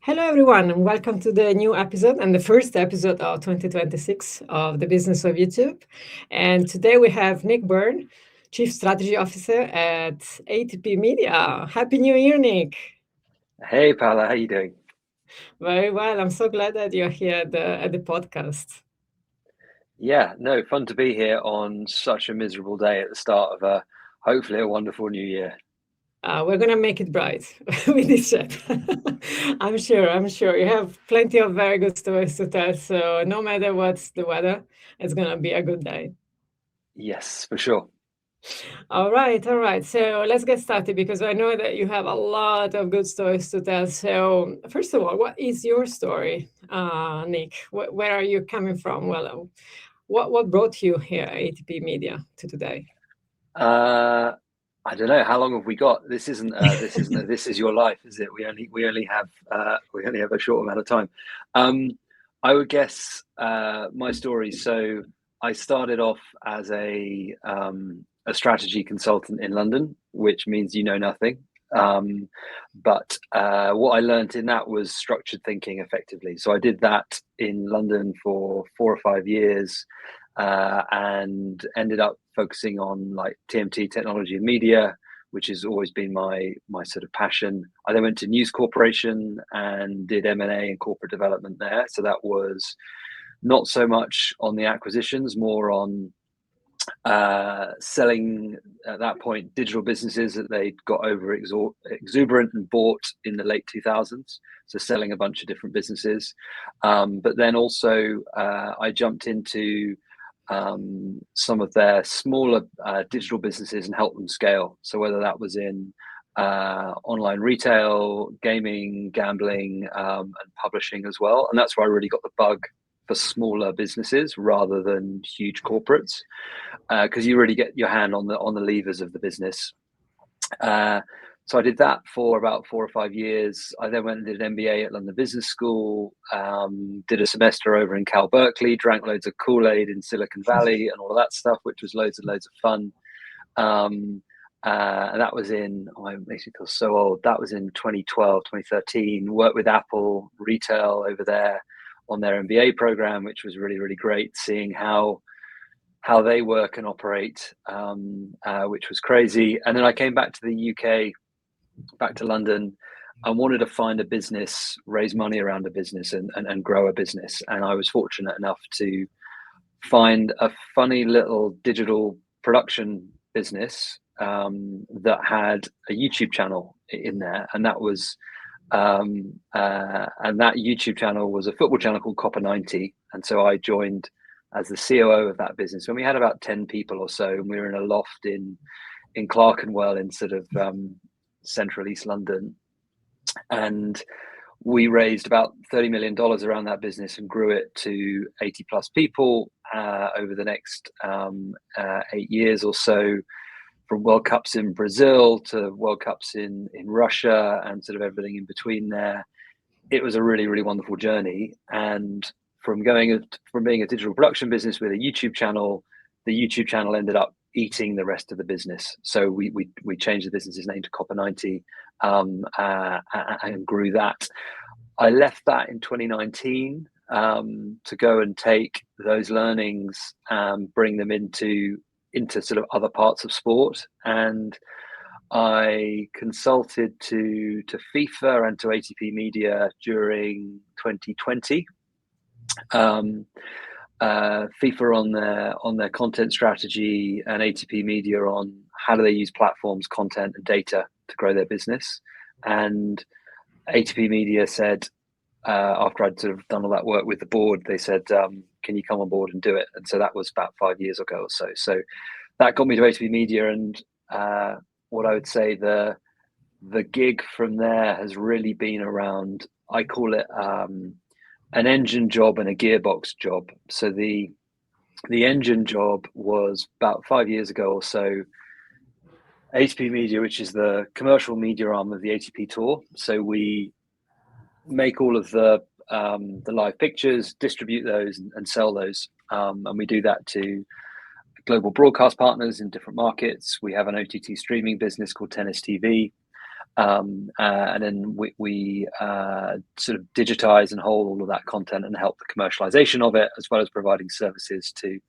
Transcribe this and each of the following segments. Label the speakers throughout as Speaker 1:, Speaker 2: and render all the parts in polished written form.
Speaker 1: Hello, everyone, and welcome to the new episode and the first episode of 2026 of the Business of YouTube. And today we have Nick Bourne, Chief Strategy Officer at ATP Media. Happy New Year, Nick.
Speaker 2: Hey Paula, how you doing?
Speaker 1: Very well. I'm so glad that you're here at the podcast.
Speaker 2: Yeah, no, fun to be here on such a miserable day at the start of hopefully a wonderful new year.
Speaker 1: We're gonna make it bright with this chat. I'm sure. You have plenty of very good stories to tell. So no matter what's the weather, it's gonna be a good day.
Speaker 2: Yes, for sure.
Speaker 1: All right, all right. So let's get started because I know that you have a lot of good stories to tell. So first of all, what is your story, Nick? Where are you coming from? Well, what brought you here at ATP Media to today?
Speaker 2: Uh, I don't know, how long have we got? This is your life, is it? We only have a short amount of time. Um, I would guess my story. So I started off as a strategy consultant in London, which means you know nothing. But what I learned in that was structured thinking effectively. So I did that in London for 4 or 5 years and ended up focusing on like TMT, technology and media, which has always been my sort of passion. I then went to News Corporation and did M&A and corporate development there. So that was not so much on the acquisitions, more on selling at that point digital businesses that they'd got over exuberant and bought in the late 2000s. So selling a bunch of different businesses. But then also I jumped into some of their smaller digital businesses and helped them scale. So whether that was in online retail, gaming, gambling, and publishing as well. And that's where I really got the bug for smaller businesses rather than huge corporates, because you really get your hand on the levers of the business. So I did that for about 4 or 5 years. I then went and did an MBA at London Business School, did a semester over in Cal Berkeley, drank loads of Kool-Aid in Silicon Valley and all of that stuff, which was loads and loads of fun. And that was it makes me feel so old. That was in 2012, 2013. Worked with Apple retail over there on their MBA program, which was really, really great, seeing how they work and operate, which was crazy. And then I came back to the UK, back to London, and wanted to find a business, raise money around a business and grow a business. And I was fortunate enough to find a funny little digital production business that had a YouTube channel in there. And that was and that YouTube channel was a football channel called Copper 90. And so I joined as the COO of that business when we had about 10 people or so, and we were in a loft in Clerkenwell in sort of central East London. And we raised about $30 million around that business and grew it to 80 plus people over the next 8 years or so, from World Cups in Brazil to World Cups in Russia and sort of everything in between there. It was a really, really wonderful journey. And from being a digital production business with a YouTube channel, the YouTube channel ended up eating the rest of the business. So we changed the business's name to Copper 90 and grew that. I left that in 2019 to go and take those learnings and bring them into sort of other parts of sport. And I consulted to FIFA and to ATP Media during 2020. FIFA on their content strategy, and ATP Media on how do they use platforms, content, and data to grow their business. And ATP Media said, after I'd sort of done all that work with the board, they said, "Can you come on board and do it?" And so that was about 5 years ago or so. So that got me to ATP Media, and what I would say the gig from there has really been around, I call it an engine job and a gearbox job. So the engine job was about 5 years ago or so. ATP Media, which is the commercial media arm of the ATP Tour. So we make all of the live pictures, distribute those, and sell those. And we do that to global broadcast partners in different markets. We have an OTT streaming business called Tennis TV. And then we sort of digitize and hold all of that content and help the commercialization of it, as well as providing services to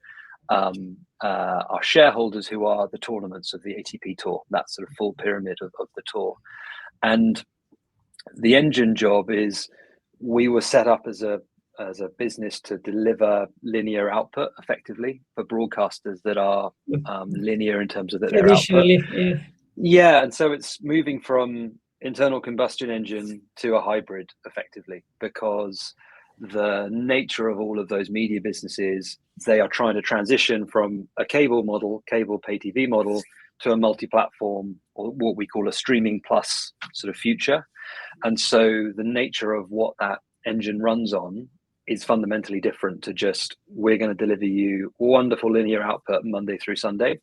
Speaker 2: our shareholders, who are the tournaments of the ATP Tour, that sort of full pyramid of the tour. And the engine job is, we were set up as a business to deliver linear output effectively for broadcasters that are linear in terms of their output.
Speaker 1: Yeah.
Speaker 2: Yeah, and so it's moving from internal combustion engine to a hybrid effectively, because the nature of all of those media businesses, they are trying to transition from a cable pay TV model, to a multi-platform, or what we call a streaming plus sort of future. And so the nature of what that engine runs on is fundamentally different to just, we're going to deliver you wonderful linear output Monday through Sunday.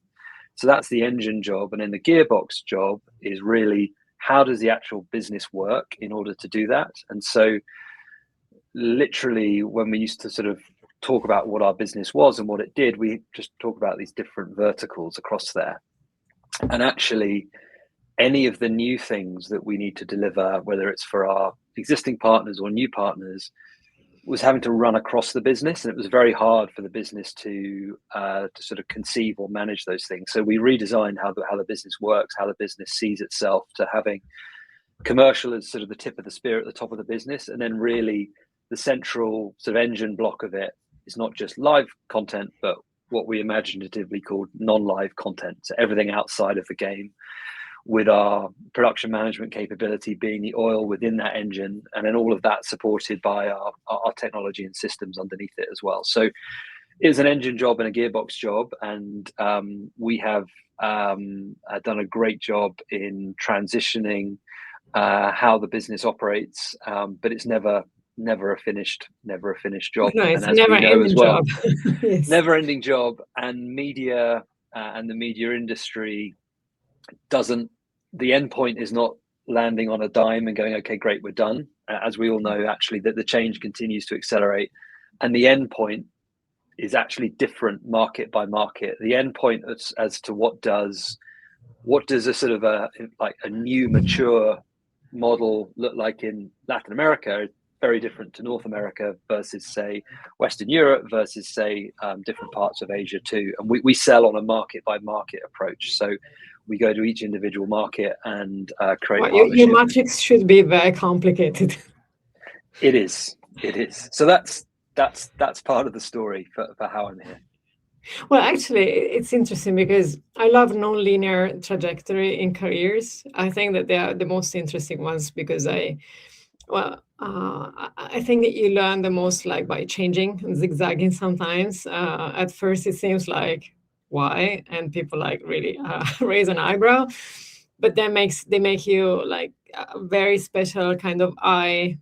Speaker 2: So that's the engine job. And then the gearbox job is really, how does the actual business work in order to do that? And so literally, when we used to sort of talk about what our business was and what it did, we just talk about these different verticals across there. And actually, any of the new things that we need to deliver, whether it's for our existing partners or new partners, was having to run across the business, and it was very hard for the business to sort of conceive or manage those things. So we redesigned how the business works, how the business sees itself, to having commercial as sort of the tip of the spear at the top of the business, and then really the central sort of engine block of it is not just live content, but what we imaginatively called non-live content. So everything outside of the game, with our production management capability being the oil within that engine, and then all of that supported by our technology and systems underneath it as well. So it's an engine job and a gearbox job, and we have done a great job in transitioning how the business operates, but it's never a finished job.
Speaker 1: No, it's
Speaker 2: and
Speaker 1: a
Speaker 2: as we know as well,
Speaker 1: job. Yes.
Speaker 2: never-ending job. And media and the media industry doesn't, the end point is not landing on a dime and going, okay, great, we're done. As we all know, actually, that the change continues to accelerate, and the end point is actually different market by market. The end point as to what does a sort of a new mature model look like in Latin America, very different to North America versus, say, Western Europe versus, say, different parts of Asia too. And we sell on a market by market approach. So we go to each individual market and create partnerships.
Speaker 1: Your matrix should be very complicated.
Speaker 2: It is. So that's part of the story for how I'm here.
Speaker 1: Well, actually, it's interesting because I love non-linear trajectory in careers. I think that they are the most interesting ones, because I think that you learn the most like by changing and zigzagging sometimes. At first, it seems like, why? And people like really raise an eyebrow, but they make you like a very special kind of eye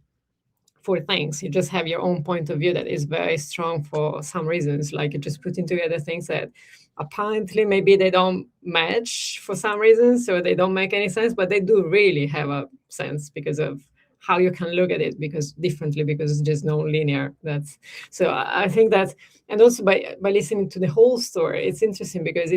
Speaker 1: for things. You just have your own point of view that is very strong for some reasons. Like you're just putting together things that apparently maybe they don't match for some reasons, or they don't make any sense, but they do really have a sense because of how you can look at it because it's just non-linear. That's so I think that, and also by listening to the whole story, it's interesting because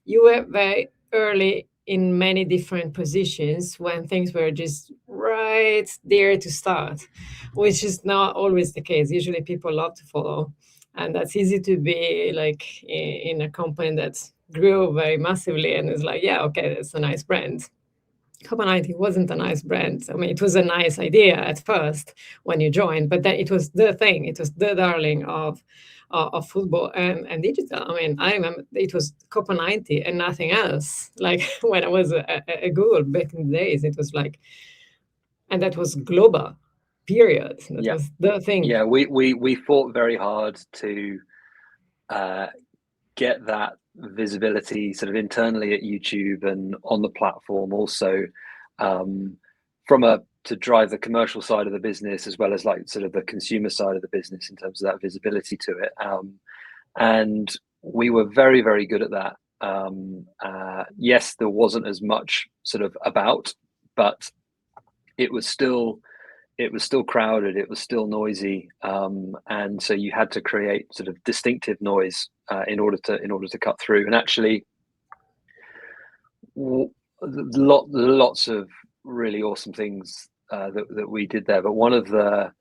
Speaker 1: you were very early in many different positions when things were just right there to start, which is not always the case. Usually people love to follow, and that's easy to be like in a company that grew very massively and is like, yeah, okay, that's a nice brand. Copenhagen wasn't a nice brand. I mean, it was a nice idea at first when you joined, but then it was the thing. It was the darling of football and digital. I mean, I remember it was Copenhagen and nothing else. Like when I was at Google back in the days, it was like, and that was global, period. That was the thing.
Speaker 2: Yeah, we fought very hard to get that visibility sort of internally at YouTube and on the platform also, to drive the commercial side of the business as well as like sort of the consumer side of the business in terms of that visibility to it. And we were very, very good at that. Yes, there wasn't as much sort of about, but it was still crowded, it was still noisy, and so you had to create sort of distinctive noise in order to cut through. And actually, lots of really awesome things that we did there. But one of the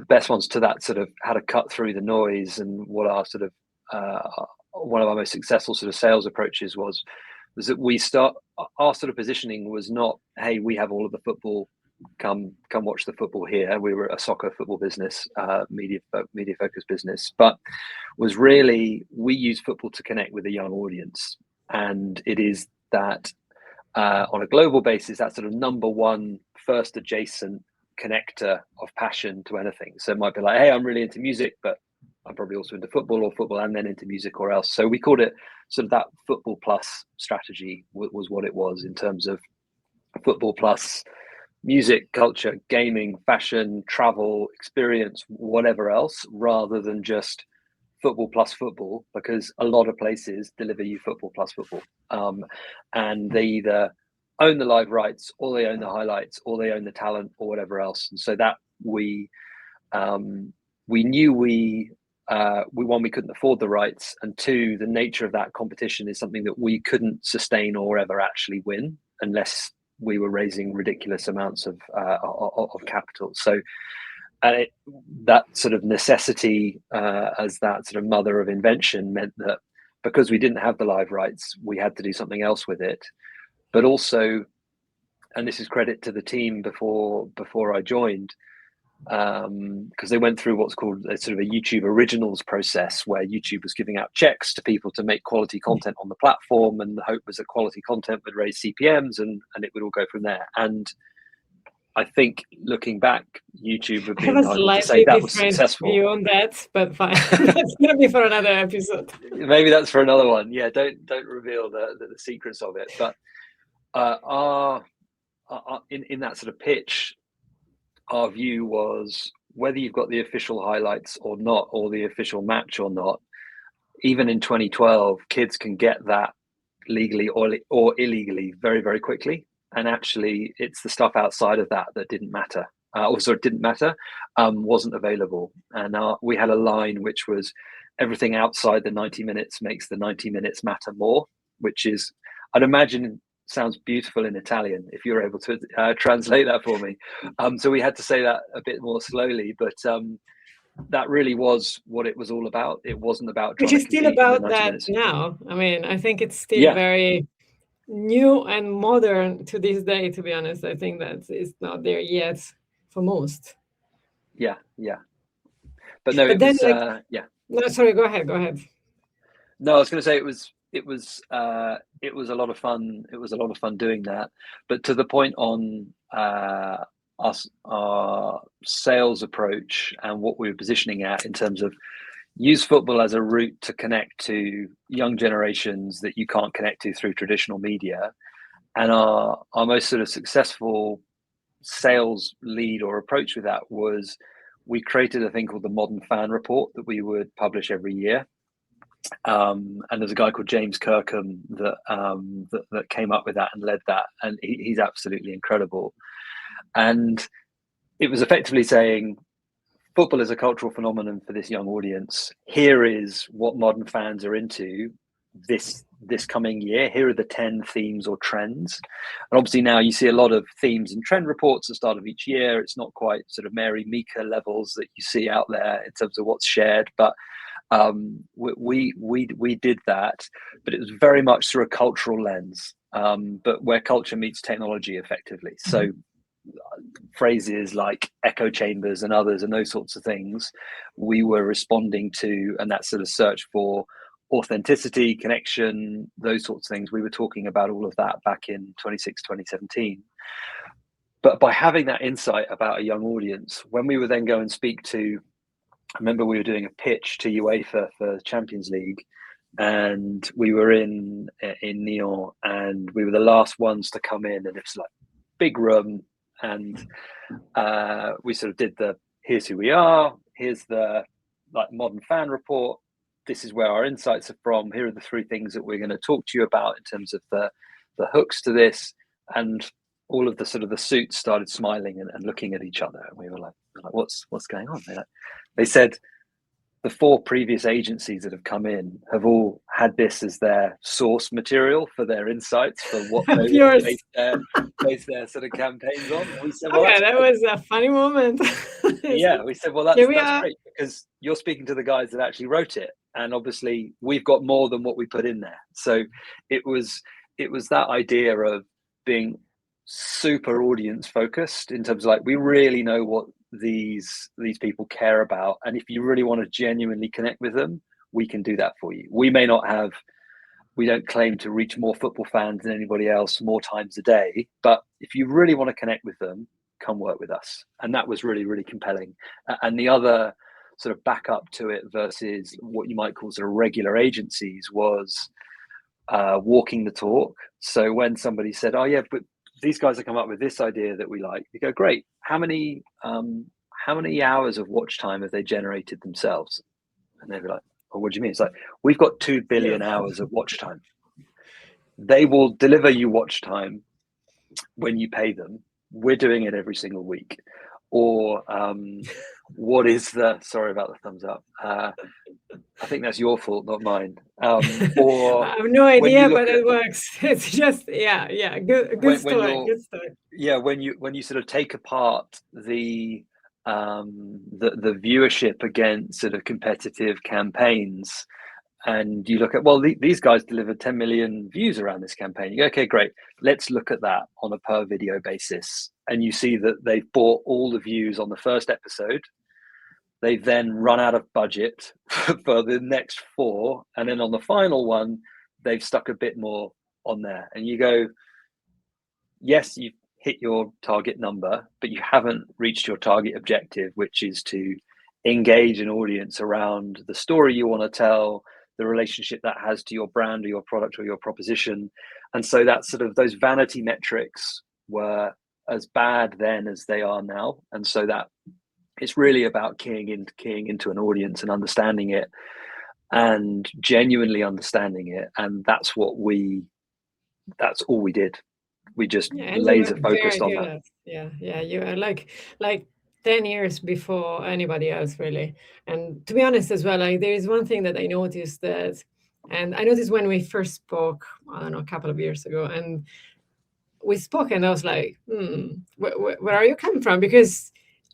Speaker 2: best ones to that sort of how to cut through the noise, and what our sort of one of our most successful sort of sales approaches was that our sort of positioning was not, hey, we have all of the football, come watch the football here. We were a soccer football business, media focused business, but was really, we use football to connect with a young audience. And it is that on a global basis, that sort of number one first adjacent connector of passion to anything. So it might be like, hey, I'm really into music, but I'm probably also into football, or football and then into music or else. So we called it sort of that football plus strategy was what it was, in terms of football plus music, culture, gaming, fashion, travel, experience, whatever else, rather than just football plus football, because a lot of places deliver you football plus football. And they either own the live rights, or they own the highlights, or they own the talent, or whatever else. And so that we knew one, we couldn't afford the rights, and two, the nature of that competition is something that we couldn't sustain or ever actually win unless we were raising ridiculous amounts of capital. So that sort of necessity as that sort of mother of invention meant that because we didn't have the live rights, we had to do something else with it. But also, and this is credit to the team before I joined, because they went through what's called a sort of a YouTube originals process, where YouTube was giving out checks to people to make quality content on the platform, and the hope was that quality content would raise CPMs and it would all go from there. And I think looking back, YouTube would be
Speaker 1: I have a
Speaker 2: entitled to say
Speaker 1: slightly
Speaker 2: that was
Speaker 1: different
Speaker 2: successful.
Speaker 1: view on that, but fine. That's gonna be for another episode.
Speaker 2: Maybe that's for another one. Yeah, don't reveal the secrets of it. But in that sort of pitch, our view was, whether you've got the official highlights or not, or the official match or not, even in 2012, kids can get that legally or illegally very, very quickly. And actually, it's the stuff outside of that didn't matter. Wasn't available. And we had a line which was, everything outside the 90 minutes makes the 90 minutes matter more, which is, I'd imagine, sounds beautiful in Italian, if you're able to translate that for me. So we had to say that a bit more slowly, but that really was what it was all about. It wasn't about trying
Speaker 1: Which is
Speaker 2: to
Speaker 1: still
Speaker 2: compete in the
Speaker 1: about
Speaker 2: 90
Speaker 1: that
Speaker 2: minutes.
Speaker 1: now. I mean, I think it's still very new and modern to this day, to be honest. I think that it's not there yet for most.
Speaker 2: Yeah. But no,
Speaker 1: but
Speaker 2: it
Speaker 1: then,
Speaker 2: was,
Speaker 1: No, sorry, go ahead.
Speaker 2: No, I was going to say it was a lot of fun. It was a lot of fun doing that. But to the point on our sales approach and what we were positioning at in terms of use football as a route to connect to young generations that you can't connect to through traditional media. And our most sort of successful sales lead or approach with that was, we created a thing called the Modern Fan Report that we would publish every year. And there's a guy called James Kirkham that came up with that and led that, and he's absolutely incredible. And it was effectively saying, football is a cultural phenomenon for this young audience. Here is what modern fans are into this coming year. Here are the 10 themes or trends. And obviously now you see a lot of themes and trend reports at the start of each year. It's not quite sort of Mary Meeker levels that you see out there in terms of what's shared, but we did that, but it was very much through a cultural lens, but where culture meets technology effectively. So phrases like echo chambers and others and those sorts of things we were responding to, and that sort of search for authenticity, connection, those sorts of things. We were talking about all of that back in 2017. But by having that insight about a young audience, when we would then go and speak to, I remember we were doing a pitch to UEFA for the Champions League, and we were in Nyon, and we were the last ones to come in, and it was like big room, and we sort of did here's who we are, here's the modern fan report, this is where our insights are from, here are the 3 things that we're going to talk to you about in terms of the hooks to this. And all of the sort of the suits started smiling and looking at each other, and we were like what's going on? They said, the 4 previous agencies that have come in have all had this as their source material for their insights for what they
Speaker 1: Of
Speaker 2: want to
Speaker 1: yours.
Speaker 2: base their sort of campaigns on. And we said, well,
Speaker 1: Okay,
Speaker 2: that's
Speaker 1: that
Speaker 2: great.
Speaker 1: was a funny moment.
Speaker 2: Yeah, we said, well,
Speaker 1: Here we
Speaker 2: that's
Speaker 1: are.
Speaker 2: great because you're speaking to the guys that actually wrote it, and obviously we've got more than what we put in there. So it was that idea of being super audience focused in terms of like, we really know what these people care about, and if you really want to genuinely connect with them, we can do that for you. We don't claim to reach more football fans than anybody else more times a day, but if you really want to connect with them, come work with us. And that was really, really compelling. And the other sort of backup to it versus what you might call sort of regular agencies was walking the talk. So when somebody said, oh yeah, but these guys have come up with this idea that we like, you go, great. How many hours of watch time have they generated themselves? And they'd be like, oh, what do you mean? It's like, we've got 2 billion hours of watch time. They will deliver you watch time when you pay them. We're doing it every single week. Or what is sorry about the thumbs up. I think that's your fault, not mine. Or
Speaker 1: I have no
Speaker 2: when you
Speaker 1: idea,
Speaker 2: look
Speaker 1: but
Speaker 2: at
Speaker 1: it works. It's just, yeah, good
Speaker 2: when
Speaker 1: story,
Speaker 2: you're
Speaker 1: good story.
Speaker 2: yeah when you sort of take apart the viewership against sort of competitive campaigns, and you look at, well, these guys delivered 10 million views around this campaign. You go, okay, great. Let's look at that on a per video basis. And you see that they've bought all the views on the first episode. They've then run out of budget for the next 4. And then on the final one, they've stuck a bit more on there. And you go, yes, you've hit your target number, but you haven't reached your target objective, which is to engage an audience around the story you want to tell, the relationship that has to your brand or your product or your proposition. And so that's sort of, those vanity metrics were as bad then as they are now. And so that it's really about keying into an audience and understanding it and genuinely understanding it. And that's all we did. We just
Speaker 1: And you were
Speaker 2: laser
Speaker 1: very
Speaker 2: focused on
Speaker 1: good
Speaker 2: that.
Speaker 1: at, yeah, you are like 10 years before anybody else, really. And to be honest as well, like there is one thing that I noticed and I noticed when we first spoke, I don't know, a couple of years ago, and we spoke and I was like, where are you coming from? Because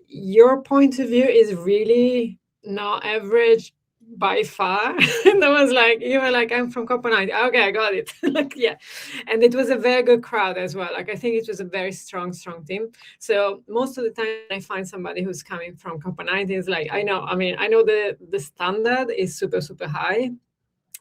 Speaker 1: your point of view is really not average by far. And I was like, you were like, I'm from Copenhagen. Okay, I got it. Like, yeah. And it was a very good crowd as well. Like, I think it was a very strong team. So most of the time I find somebody who's coming from Copenhagen is like, I know the standard is super, super high.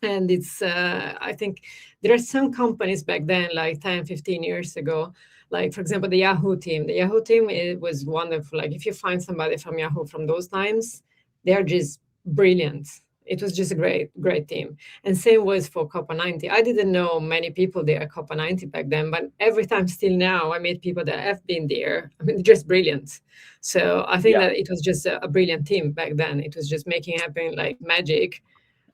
Speaker 1: And it's I think there are some companies back then, like 10, 15 years ago, like for example the Yahoo team. It was wonderful. Like if you find somebody from Yahoo from those times, they're just brilliant. It was just a great team. And same was for Copa 90. I didn't know many people there at Copa 90 back then, but every time still now I meet people that have been there. I mean, just brilliant. So I think that it was just a brilliant team back then. It was just making happen like magic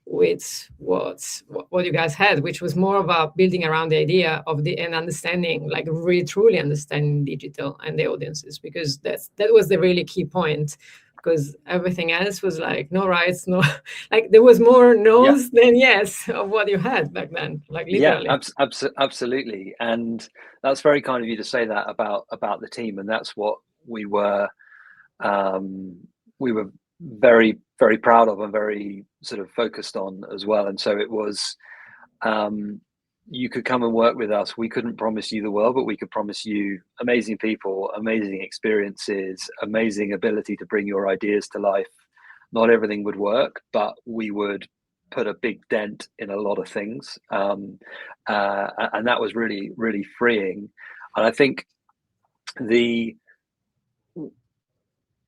Speaker 1: with what you guys had, which was more about building around the idea of and understanding, like really truly understanding digital and the audiences, because that was the really key point. Because everything else was like no rights, no, like there was more no's than yes of what you had back then, like literally.
Speaker 2: Absolutely. And that's very kind of you to say that about the team, and that's what we were very, very proud of and very sort of focused on as well. And so it was, you could come and work with us. We couldn't promise you the world, but we could promise you amazing people, amazing experiences, amazing ability to bring your ideas to life. Not everything would work, but we would put a big dent in a lot of things. And that was really, really freeing. And I think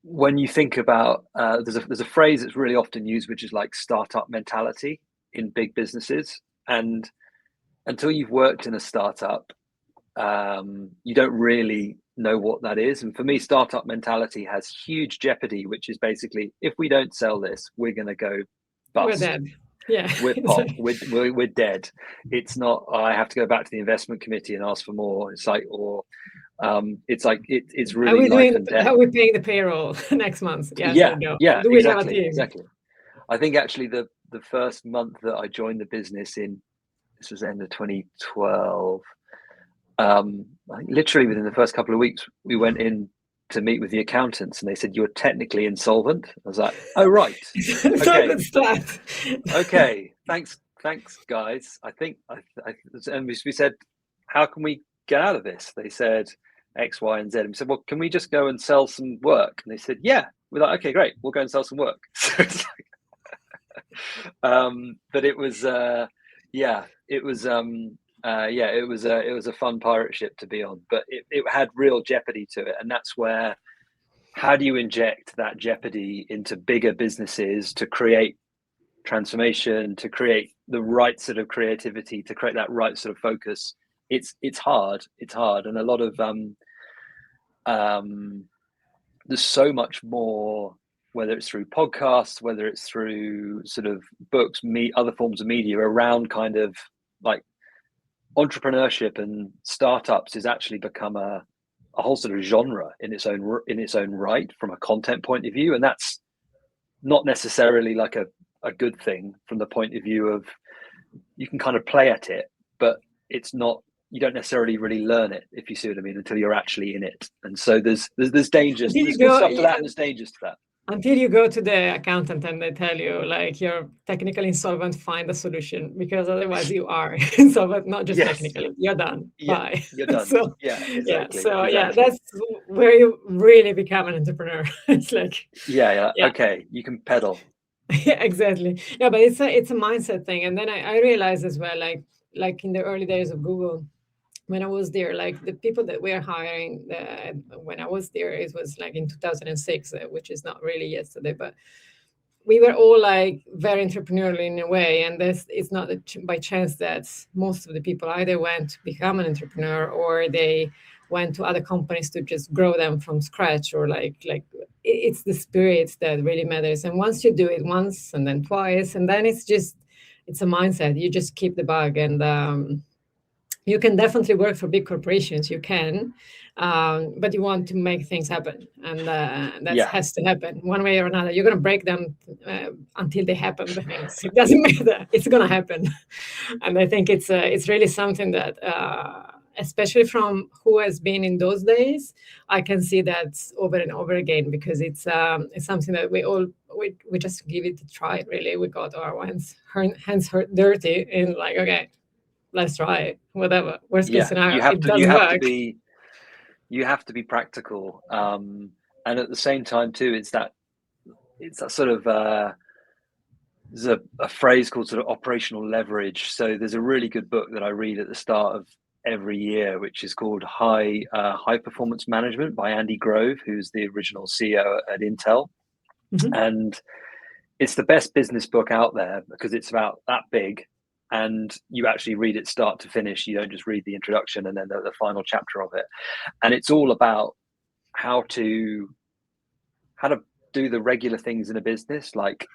Speaker 2: when you think about there's a phrase that's really often used, which is like startup mentality in big businesses, and until you've worked in a startup, you don't really know what that is. And for me, startup mentality has huge jeopardy, which is basically, if we don't sell this, we're going to go bust.
Speaker 1: We're dead. Yeah,
Speaker 2: we're pop. We're dead. It's not, I have to go back to the investment committee and ask for more. It's like, or it's really life and death.
Speaker 1: Are we paying the payroll next month? Yes or no?
Speaker 2: Yeah,
Speaker 1: Do we have a team?
Speaker 2: Exactly. I think actually the first month that I joined the business this was the end of 2012. I think literally within the first couple of weeks, we went in to meet with the accountants, and they said, "You're technically insolvent." I was like, "Oh, right,
Speaker 1: It's not
Speaker 2: okay,
Speaker 1: good start.
Speaker 2: okay, thanks, guys." And we said, "How can we get out of this?" They said X, Y, and Z. And we said, "Well, can we just go and sell some work?" And they said, "Yeah." We're like, "Okay, great, we'll go and sell some work." So it's but it was, yeah, it was, yeah, it was a fun pirate ship to be on, but it had real jeopardy to it, and that's where, how do you inject that jeopardy into bigger businesses to create transformation, to create the right sort of creativity, to create that right sort of focus? It's hard, and a lot of there's so much more, whether it's through podcasts, whether it's through sort of books, other forms of media around kind of like entrepreneurship and startups has actually become a whole sort of genre in its own right from a content point of view, and that's not necessarily like a good thing from the point of view of, you can kind of play at it, but it's not, you don't necessarily really learn it, if you see what I mean, until you're actually in it. And so there's dangers,
Speaker 1: Until
Speaker 2: there's
Speaker 1: you
Speaker 2: good
Speaker 1: go,
Speaker 2: stuff to that, and there's dangers to that.
Speaker 1: until you go to the accountant and they tell you like you're technically insolvent, find a solution, because otherwise you are insolvent, not just
Speaker 2: Yes.
Speaker 1: technically, you're done.
Speaker 2: Yeah,
Speaker 1: Bye.
Speaker 2: you're done.
Speaker 1: So
Speaker 2: Yeah,
Speaker 1: yeah,
Speaker 2: exactly.
Speaker 1: so yeah,
Speaker 2: Exactly.
Speaker 1: that's where you really become an entrepreneur. It's like,
Speaker 2: Yeah.
Speaker 1: yeah.
Speaker 2: Okay, you can pedal.
Speaker 1: Yeah, exactly. Yeah, but it's a mindset thing. And then I realized as well, like in the early days of Google, when I was there, like the people that we're hiring, when I was there, it was like in 2006, which is not really yesterday, but we were all like very entrepreneurial in a way. And this it's not by chance that most of the people either went to become an entrepreneur, or they went to other companies to just grow them from scratch, or it's the spirit that really matters. And once you do it once and then twice, and then it's a mindset. You just keep the bug. And you can definitely work for big corporations, you can, but you want to make things happen, and that
Speaker 2: Yeah.
Speaker 1: has to happen one way or another. You're going to break them until they happen, the things. It doesn't matter, it's going to happen. And I think it's really something that, especially from who has been in those days, I can see that over and over again, because it's something that we just give it a try. Really, we got our hands hurt dirty in like, okay, let's try it. Whatever. Worst case
Speaker 2: Yeah.
Speaker 1: scenario,
Speaker 2: You have
Speaker 1: it
Speaker 2: to you
Speaker 1: doesn't
Speaker 2: have to
Speaker 1: work.
Speaker 2: be you have to be practical. And at the same time too, it's that sort of there's a phrase called sort of operational leverage. So there's a really good book that I read at the start of every year, which is called High Performance Management by Andy Grove, who's the original CEO at Intel.
Speaker 1: Mhm.
Speaker 2: And it's the best business book out there, because it's about that big, and you actually read it start to finish. You don't just read the introduction and then the final chapter of it. And it's all about how to do the regular things in a business, like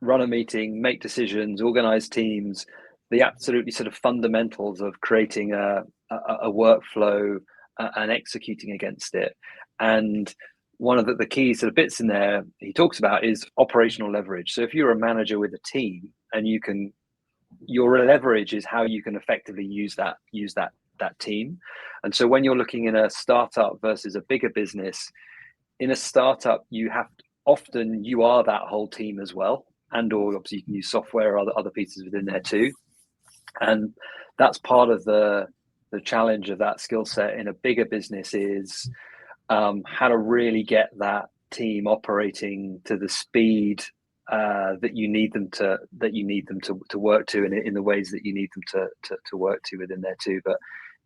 Speaker 2: run a meeting, make decisions, organize teams, the absolutely sort of fundamentals of creating a workflow and executing against it. And one of the key sort of bits in there he talks about is operational leverage. So if you're a manager with a team, and your leverage is how you can effectively use that team. And so when you're looking in a startup versus a bigger business, in a startup, often you are that whole team as well, and or obviously you can use software or other pieces within there too. And that's part of the challenge of that skill set in a bigger business, is how to really get that team operating to the speed that you need them to work to, and in the ways that you need them to work to within there too. But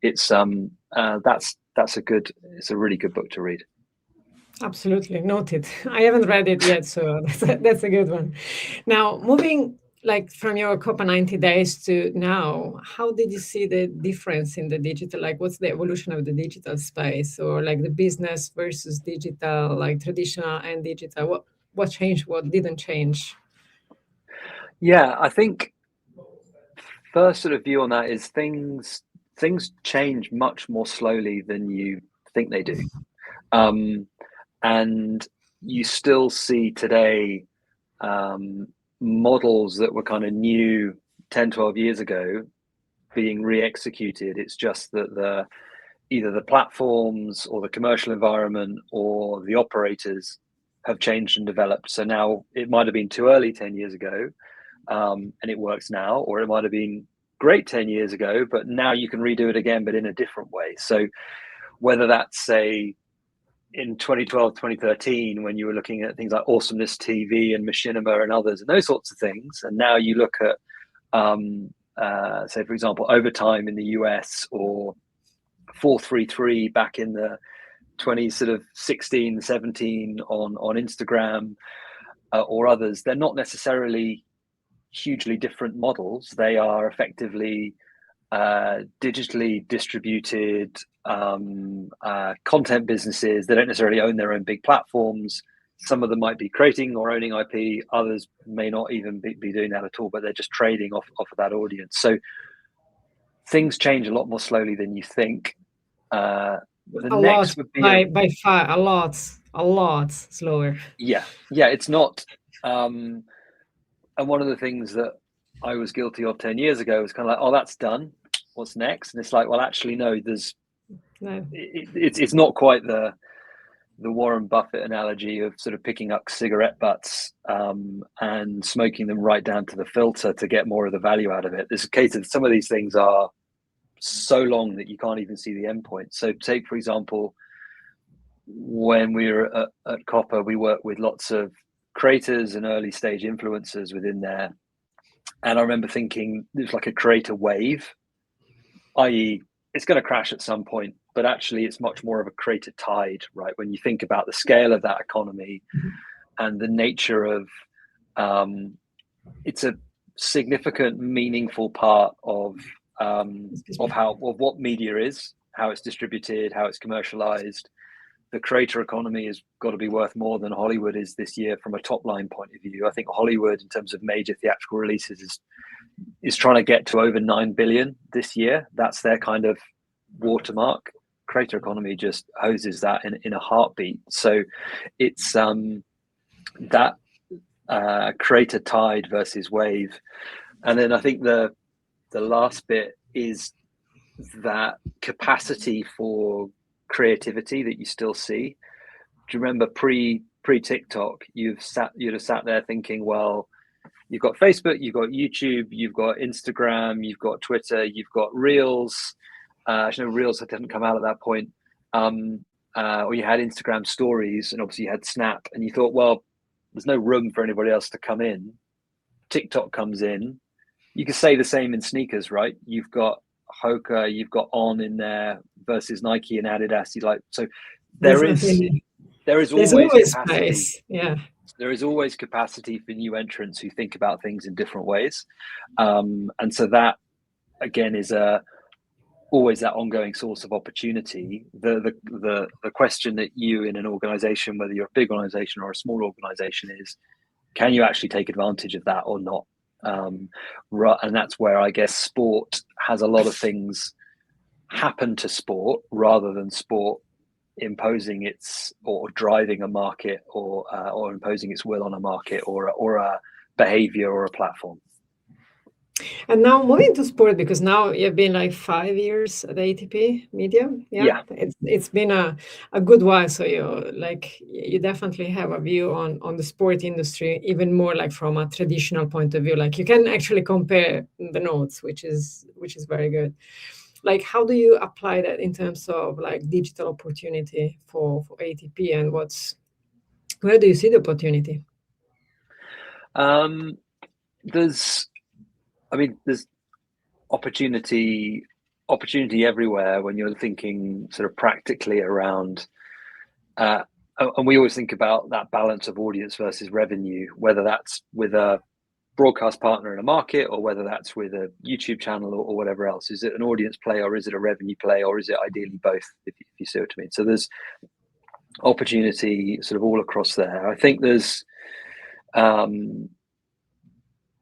Speaker 2: it's it's a really good book to read.
Speaker 1: Absolutely. Noted. I haven't read it yet, so that's a good one. Now, moving like from your Copa 90 days to now, how did you see the difference in the digital? Like, what's the evolution of the digital space, or like the business versus digital, like traditional and digital? What changed? What didn't change?
Speaker 2: Yeah, I think first sort of view on that is things change much more slowly than you think they do. And you still see today models that were kind of new 10, 12 years ago being re-executed. It's just that either the platforms or the commercial environment or the operators have changed and developed. So now it might have been too early 10 years ago, and it works now, or it might have been great 10 years ago, but now you can redo it again, but in a different way. So whether that's, say, in 2012, 2013, when you were looking at things like Awesomeness TV and Machinima and others and those sorts of things, and now you look at, say, for example, Overtime in the US or 433 back in the 2016, 17 on Instagram, or others, they're not necessarily hugely different models. They are effectively digitally distributed content businesses. They don't necessarily own their own big platforms. Some of them might be creating or owning IP. Others may not even be doing that at all, but they're just trading off of that audience. So things change a lot more slowly than you think. The
Speaker 1: A lot,
Speaker 2: next would be
Speaker 1: by far, a lot slower.
Speaker 2: yeah, it's not. And one of the things that I was guilty of 10 years ago was kind of like, oh, that's done. What's next? And it's like, well, actually, no. It's not quite the Warren Buffett analogy of sort of picking up cigarette butts and smoking them right down to the filter to get more of the value out of it. There's a case of some of these things are so long that you can't even see the end point. So take, for example, when we were at Copper, we worked with lots of creators and early stage influencers within there. And I remember thinking there's like a creator wave, i.e., it's going to crash at some point, but actually it's much more of a creator tide, right? When you think about the scale of that economy and the nature of it's a significant, meaningful part of what media is, how it's distributed, how it's commercialized. The creator economy has got to be worth more than Hollywood is this year from a top line point of view. I think Hollywood, in terms of major theatrical releases, is trying to get to over 9 billion this year. That's their kind of watermark. Creator economy just hoses that in a heartbeat. So it's that creator tide versus wave. And then I think the last bit is that capacity for creativity that you still see. Do you remember pre TikTok, you'd have sat there thinking, well, you've got Facebook, you've got YouTube, you've got Instagram, you've got Twitter, you've got Reels. Reels didn't come out at that point. Or you had Instagram stories, and obviously you had Snap, and you thought, well, there's no room for anybody else to come in. TikTok comes in. You could say the same in sneakers, right? You've got Hoka, you've got On in there versus Nike and Adidas. So there is always capacity.
Speaker 1: Space. Yeah.
Speaker 2: There is always capacity for new entrants who think about things in different ways. And so that, again, is always that ongoing source of opportunity. The question that you in an organization, whether you're a big organization or a small organization, is, can you actually take advantage of that or not? And that's where I guess sport has a lot of things happen to sport rather than sport imposing its or driving a market or imposing its will on a market or a behavior or a platform.
Speaker 1: And now moving to sport, because now you've been like 5 years at ATP Media.
Speaker 2: Yeah.
Speaker 1: It's been a good while. So you definitely have a view on the sport industry, even more like from a traditional point of view. Like you can actually compare the notes, which is very good. Like, how do you apply that in terms of like digital opportunity for ATP, and where do you see the opportunity?
Speaker 2: There's opportunity everywhere when you're thinking sort of practically around, and we always think about that balance of audience versus revenue, whether that's with a broadcast partner in a market or whether that's with a YouTube channel or whatever else. Is it an audience play or is it a revenue play, or is it ideally both, if you see what I mean? So there's opportunity sort of all across there. I think there's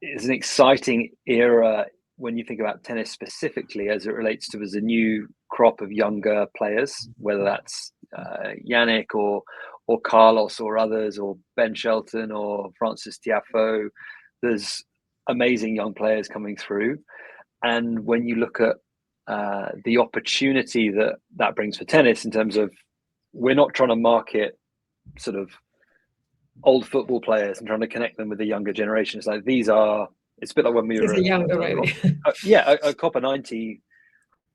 Speaker 2: it's an exciting era when you think about tennis specifically as it relates to as a new crop of younger players, whether that's Yannick or Carlos or others, or Ben Shelton or Francis Tiafoe. there's amazing young players coming through. And when you look at the opportunity that brings for tennis, in terms of, we're not trying to market sort of old football players and trying to connect them with the younger generation. It's like, it's a bit like when we were
Speaker 1: young already.
Speaker 2: a Copper 90.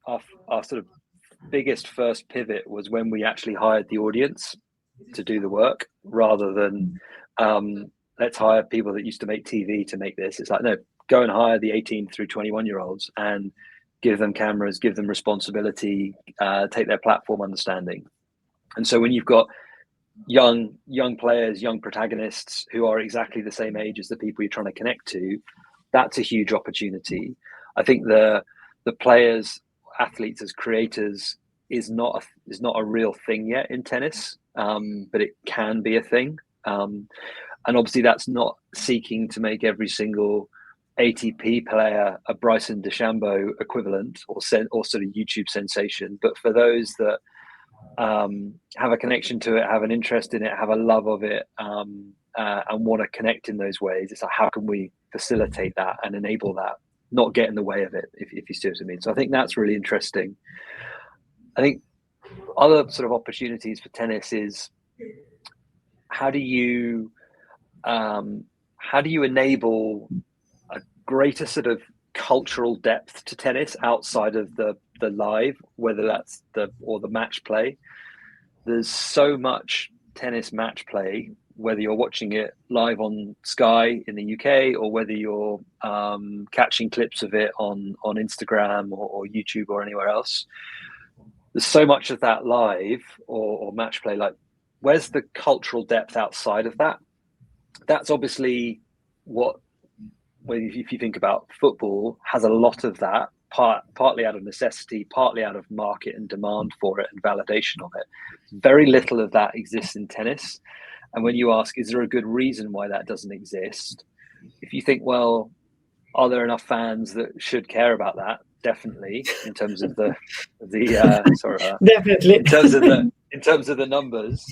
Speaker 2: Our sort of biggest first pivot was when we actually hired the audience to do the work, rather than let's hire people that used to make TV to make this. It's like, no, go and hire the 18 through 21 year olds and give them cameras, give them responsibility, take their platform understanding. And so when you've got young players, young protagonists who are exactly the same age as the people you're trying to connect to, that's a huge opportunity. I think the players, athletes as creators is not a real thing yet in tennis, but it can be a thing. And obviously that's not seeking to make every single ATP player a Bryson DeChambeau equivalent or sort of YouTube sensation, but for those that have a connection to it, have an interest in it, have a love of it, and want to connect in those ways, it's like, how can we facilitate that and enable that, not get in the way of it, if you see what I mean. So I think that's really interesting. I think other sort of opportunities for tennis is, how do you enable a greater sort of cultural depth to tennis outside of the live, whether that's the match play. There's so much tennis match play, whether you're watching it live on Sky in the UK or whether you're catching clips of it on Instagram or YouTube or anywhere else. There's so much of that live or match play. Like, where's the cultural depth outside of that? That's obviously what, if you think about football, has a lot of that, partly out of necessity, partly out of market and demand for it and validation of it. Very little of that exists in tennis. And when you ask, is there a good reason why that doesn't exist? If you think, well, are there enough fans that should care about that? Definitely, in terms of
Speaker 1: definitely,
Speaker 2: in terms of the numbers.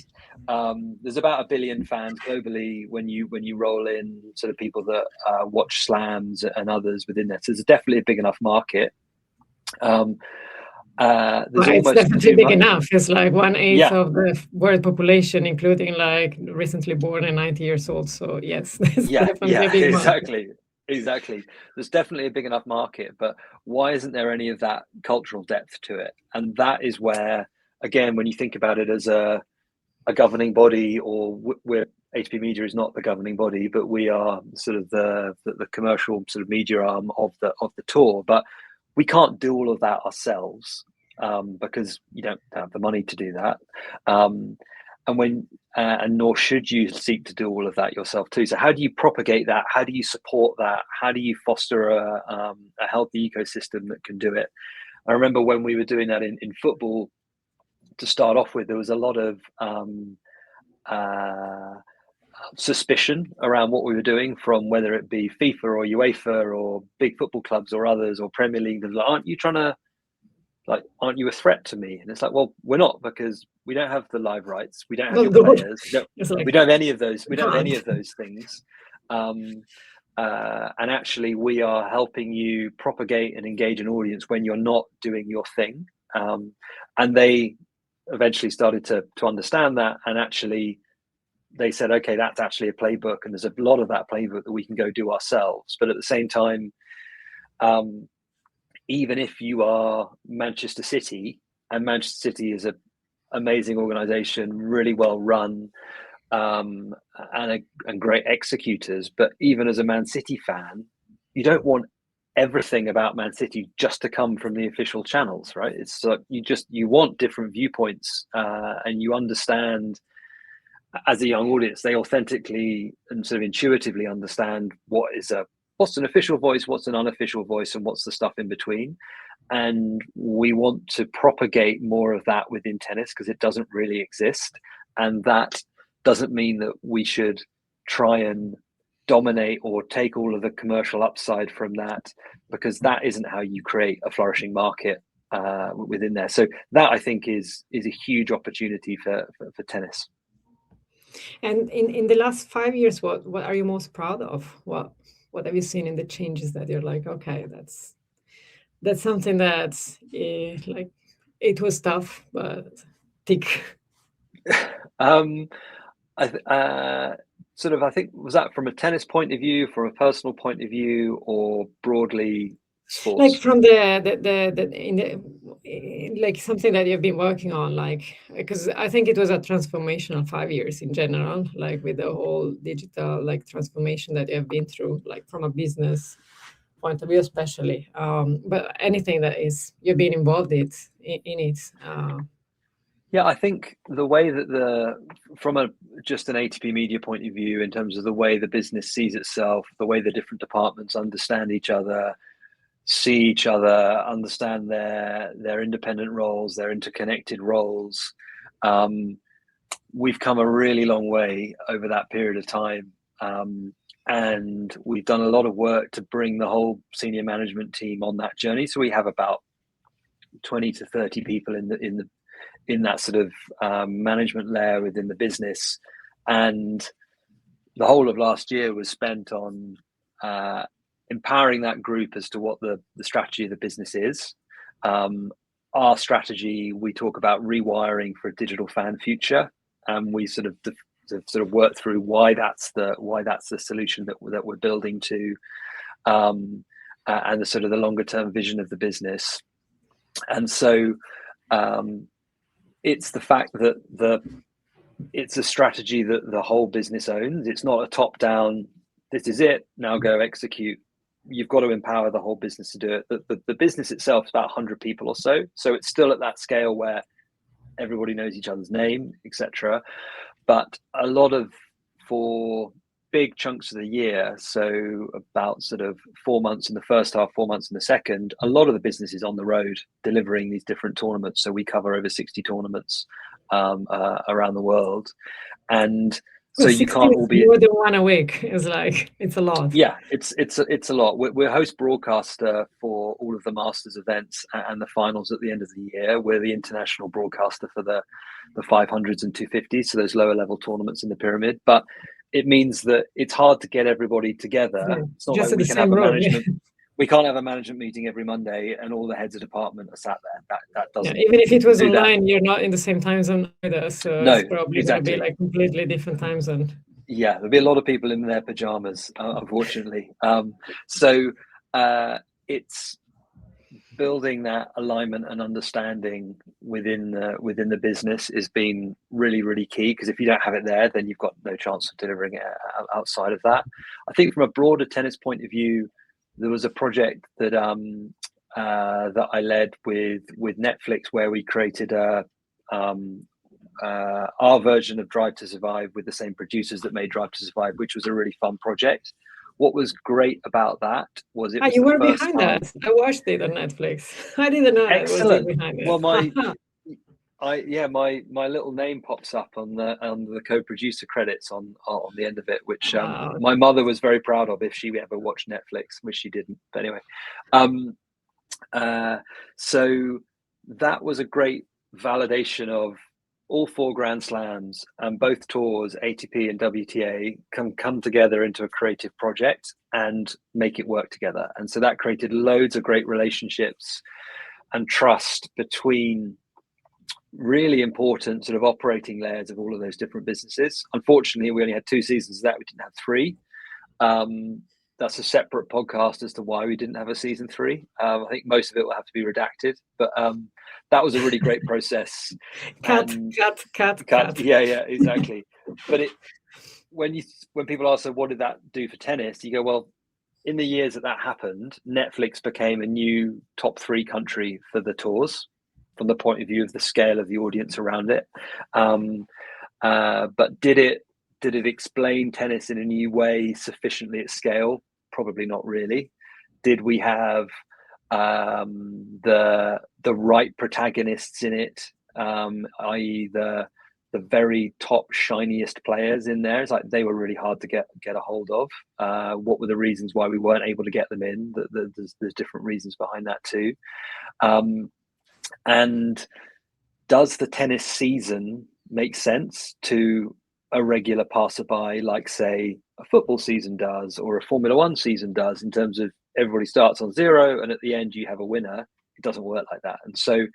Speaker 2: There's about 1 billion fans globally when you roll in sort of people that watch slams and others within there. So there's definitely a big enough market.
Speaker 1: It's definitely big enough. It's like 1/8 of the world population, including like recently born and 90 years old. So yes, definitely a big market.
Speaker 2: Exactly. There's definitely a big enough market, but why isn't there any of that cultural depth to it? And that is where, again, when you think about it as a governing body, or we're ATP Media is not the governing body, but we are sort of the commercial sort of media arm of the tour. But we can't do all of that ourselves because you don't have the money to do that. And nor should you seek to do all of that yourself too. So how do you propagate that? How do you support that? How do you foster a healthy ecosystem that can do it? I remember when we were doing that in football, to start off with, there was a lot of suspicion around what we were doing, from whether it be FIFA or UEFA or big football clubs or others or Premier League. Like, aren't you a threat to me? And it's like, well, we're not, because we don't have the live rights, we don't have your players, we don't have any of those, things. And actually, we are helping you propagate and engage an audience when you're not doing your thing. And they eventually started to understand that, and actually they said, okay, that's actually a playbook, and there's a lot of that playbook that we can go do ourselves. But at the same time, even if you are Manchester City, and Manchester City is an amazing organization, really well run, and great executors, but even as a Man City fan, you don't want everything about Man City just to come from the official channels, right? It's like you want different viewpoints, and you understand, as a young audience, they authentically and sort of intuitively understand what's an official voice, what's an unofficial voice, and what's the stuff in between. And we want to propagate more of that within tennis, because it doesn't really exist. And that doesn't mean that we should try and dominate or take all of the commercial upside from that, because that isn't how you create a flourishing market within there. So that, I think, is a huge opportunity for tennis.
Speaker 1: And in the last 5 years, what are you most proud of? What what have you seen in the changes that you're like, okay, that's something that's like it was tough, but tick.
Speaker 2: um, Sort of, I think, was that from a tennis point of view, from a personal point of view, or broadly
Speaker 1: Like
Speaker 2: sports?
Speaker 1: from like something that you've been working on, like because I think it was a transformational 5 years in general, like with the whole digital like transformation that you have been through, like from a business point of view, especially. But anything that is you've been involved in it.
Speaker 2: Yeah, I think the way that from a just an ATP Media point of view, in terms of the way the business sees itself, the way the different departments understand each other, see each other, understand their independent roles, their interconnected roles. We've come a really long way over that period of time, and we've done a lot of work to bring the whole senior management team on that journey. So we have about 20 to 30 people in that sort of management layer within the business, and the whole of last year was spent on empowering that group as to what the strategy of the business is. Our strategy, we talk about rewiring for a digital fan future, and we sort of work through why that's the solution that we're building to, and the sort of the longer term vision of the business. And so it's the fact that it's a strategy that the whole business owns. It's not a top down, this is it, now go execute. You've got to empower the whole business to do it. The business itself is about 100 people or so. So it's still at that scale where everybody knows each other's name, etc. But a lot of, for big chunks of the year, so about sort of 4 months in the first half, 4 months in the second, a lot of the business is on the road delivering these different tournaments. So we cover over 60 tournaments around the world, and so you
Speaker 1: 60
Speaker 2: can't
Speaker 1: is
Speaker 2: all be.
Speaker 1: more than one a week. It's like it's a lot.
Speaker 2: Yeah, it's a lot. We're host broadcaster for all of the Masters events and the finals at the end of the year. We're the international broadcaster for the 500s and 250s, so those lower level tournaments in the pyramid. But it means that it's hard to get everybody together.
Speaker 1: Yeah,
Speaker 2: It's not
Speaker 1: just
Speaker 2: like
Speaker 1: in the
Speaker 2: we can have
Speaker 1: same
Speaker 2: a
Speaker 1: room.
Speaker 2: management. We can't have a management meeting every Monday and all the heads of department are sat there. That
Speaker 1: Yeah,
Speaker 2: doesn't
Speaker 1: even if it was
Speaker 2: do that.
Speaker 1: online, you're not in the same time zone either, so it's
Speaker 2: No,
Speaker 1: probably going to be
Speaker 2: exactly.
Speaker 1: like completely different time zone.
Speaker 2: Yeah, there'll be a lot of people in their pajamas, unfortunately. So it's building that alignment and understanding within the business has been really, really key, because if you don't have it there, then you've got no chance of delivering it outside of that. I think from a broader tennis point of view, there was a project that that I led with Netflix, where we created our version of Drive to Survive with the same producers that made Drive to Survive, which was a really fun project. What was great about that was it
Speaker 1: Ah,
Speaker 2: was
Speaker 1: you
Speaker 2: the
Speaker 1: were
Speaker 2: first
Speaker 1: behind
Speaker 2: time.
Speaker 1: that. I watched it on Netflix. I didn't know that was you
Speaker 2: Excellent.
Speaker 1: behind
Speaker 2: Well,
Speaker 1: it.
Speaker 2: my little name pops up on the co-producer credits on the end of it, which
Speaker 1: Wow.
Speaker 2: my mother was very proud of if she ever watched Netflix, which she didn't. But anyway, um, so that was a great validation of all 4 Grand Slams and both tours, ATP and WTA, can come together into a creative project and make it work together. And so that created loads of great relationships and trust between really important sort of operating layers of all of those different businesses. Unfortunately, we only had 2 seasons of that. We didn't have 3. That's a separate podcast as to why we didn't have a season 3. I think most of it will have to be redacted, but that was a really great process.
Speaker 1: Cut,
Speaker 2: And
Speaker 1: cut.
Speaker 2: yeah, exactly. But when people ask, so what did that do for tennis? You go, well, in the years that happened, Netflix became a new top 3 country for the tours, from the point of view of the scale of the audience around it. But did it explain tennis in a new way sufficiently at scale? Probably not really. Did we have the right protagonists in it, i.e. the very top shiniest players in there? It's like they were really hard to get a hold of. What were the reasons why we weren't able to get them in? There's different reasons behind that too. And does the tennis season make sense to a regular passerby, like say a football season does or a Formula One season does, in terms of everybody starts on zero and at the end you have a winner. It doesn't work like that. And so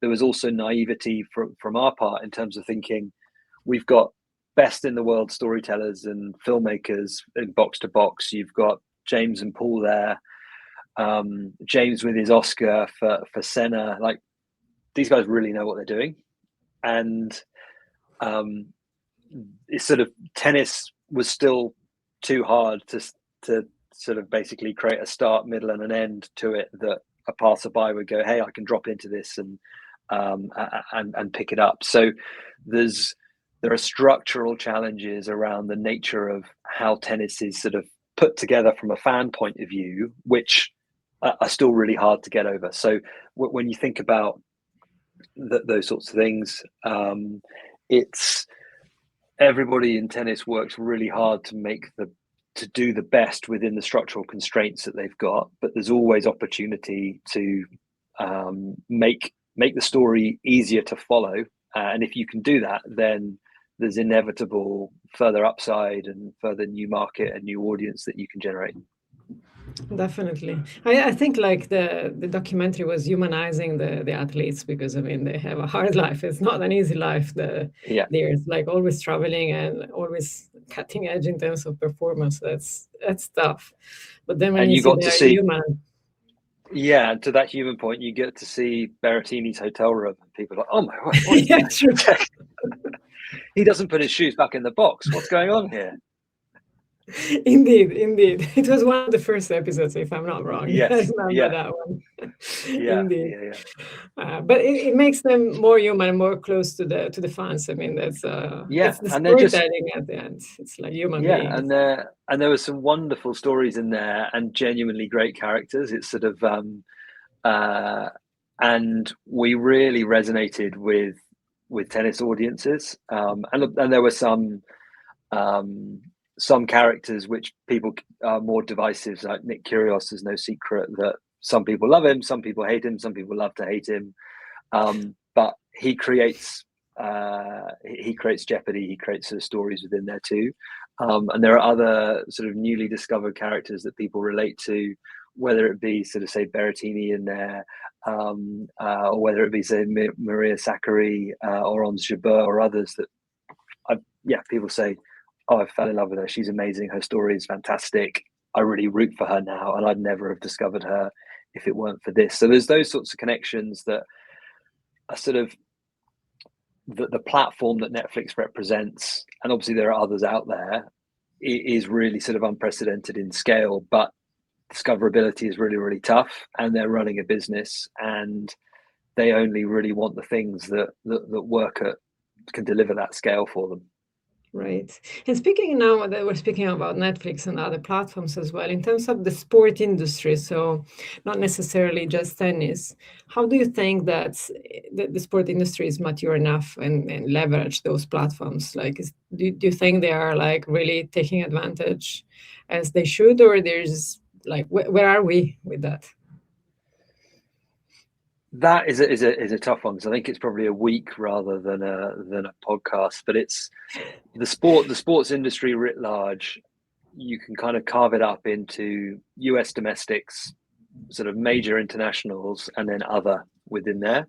Speaker 2: there was also naivety from our part in terms of thinking we've got best in the world storytellers and filmmakers in box to box. You've got James and Paul there, James with his Oscar for Senna. Like, these guys really know what they're doing. And it's sort of, tennis was still too hard to sort of basically create a start, middle, and an end to it that a passerby would go, hey, I can drop into this and pick it up. So there are structural challenges around the nature of how tennis is sort of put together from a fan point of view, which are still really hard to get over. So when you think about those sorts of things, it's everybody in tennis works really hard to do the best within the structural constraints that they've got, but there's always opportunity to make the story easier to follow. And if you can do that, then there's inevitable further upside and further new market and new audience that you can generate.
Speaker 1: Definitely. I think like the documentary was humanizing the athletes, because I mean they have a hard life. It's not an easy life. There's like always traveling and always cutting edge in terms of performance. That's tough. But then when
Speaker 2: and
Speaker 1: you
Speaker 2: you
Speaker 1: see
Speaker 2: got to see
Speaker 1: human.
Speaker 2: Yeah, to that human point, you get to see Berrettini's hotel room. People are like, oh my God,
Speaker 1: Yeah, true.
Speaker 2: he doesn't put his shoes back in the box. What's going on here?
Speaker 1: Indeed. It was one of the first episodes, if I'm not wrong.
Speaker 2: Yes.
Speaker 1: I remember that one.
Speaker 2: Yeah.
Speaker 1: Indeed.
Speaker 2: Yeah.
Speaker 1: But it makes them more human and more close to the fans. I mean, that's it's the
Speaker 2: and they're
Speaker 1: storytelling at the end. It's like human beings.
Speaker 2: and there were some wonderful stories in there and genuinely great characters. It's sort of and we really resonated with tennis audiences. And there were some characters which people are more divisive, like Nick Kyrgios is no secret that some people love him, some people hate him, some people love to hate him. But he creates jeopardy, he creates sort of stories within there too. And there are other sort of newly discovered characters that people relate to, whether it be sort of say Berrettini in there, or whether it be say Maria Sakkari or Ons Jabeur or others that people say, oh, I fell in love with her. She's amazing. Her story is fantastic. I really root for her now, and I'd never have discovered her if it weren't for this. So there's those sorts of connections that are sort of the platform that Netflix represents, and obviously there are others out there, is really sort of unprecedented in scale, but discoverability is really, really tough, and they're running a business and they only really want the things that can deliver that scale for them.
Speaker 1: Right. And speaking now that we're speaking about Netflix and other platforms as well, in terms of the sport industry, so not necessarily just tennis, how do you think that the sport industry is mature enough and leverage those platforms? Like, do you think they are like really taking advantage as they should, or there's like, where are we with that?
Speaker 2: That is a tough one, because I think it's probably a week rather than a podcast. But it's the sports industry writ large. You can kind of carve it up into US domestics, sort of major internationals, and then other within there.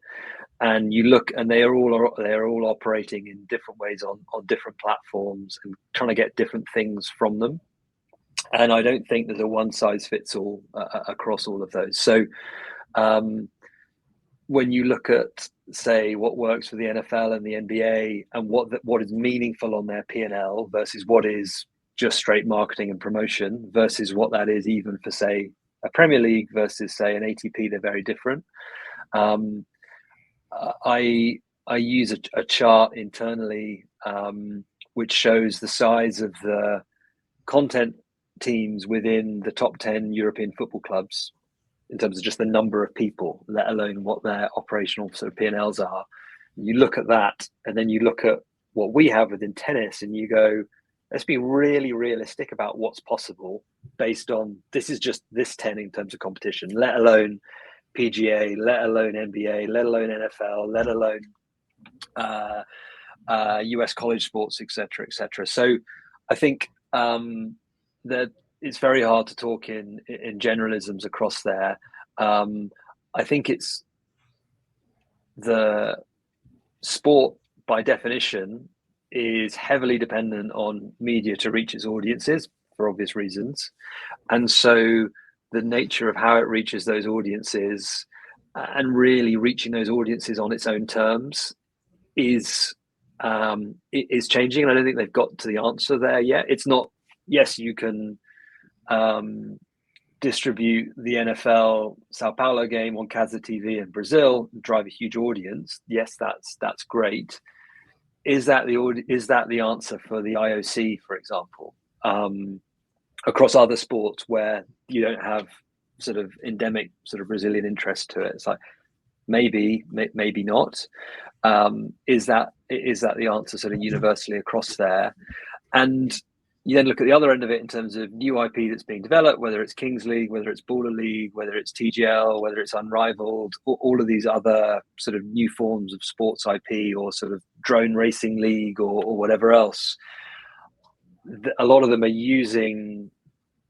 Speaker 2: And you look, and they are all operating in different ways on different platforms and trying to get different things from them. And I don't think there's a one size fits all across all of those. So when you look at, say, what works for the NFL and the NBA, and what is meaningful on their P&L versus what is just straight marketing and promotion, versus what that is even for, say, a Premier League versus, say, an ATP, they're very different. I use a chart internally which shows the size of the content teams within the top 10 European football clubs, in terms of just the number of people, let alone what their operational sort of P&Ls are. You look at that, and then you look at what we have within tennis, and you go, let's be really realistic about what's possible based on, this is just this 10 in terms of competition, let alone PGA, let alone NBA, let alone NFL, let alone US college sports, etc., etc. So I think that it's very hard to talk in generalisms across there. I think it's the sport by definition is heavily dependent on media to reach its audiences for obvious reasons. And so the nature of how it reaches those audiences and really reaching those audiences on its own terms is changing. And I don't think they've got to the answer there yet. It's not, yes, you can distribute the NFL Sao Paulo game on Casa TV in Brazil and drive a huge audience. Yes, that's great. Is that the answer for the IOC, for example, across other sports where you don't have sort of endemic sort of Brazilian interest to it? It's like maybe not. Is that the answer sort of universally across there? And you then look at the other end of it in terms of new IP that's being developed, whether it's Kings League, whether it's Baller League, whether it's TGL, whether it's Unrivaled, all of these other sort of new forms of sports IP or sort of drone racing league or whatever else. A lot of them are using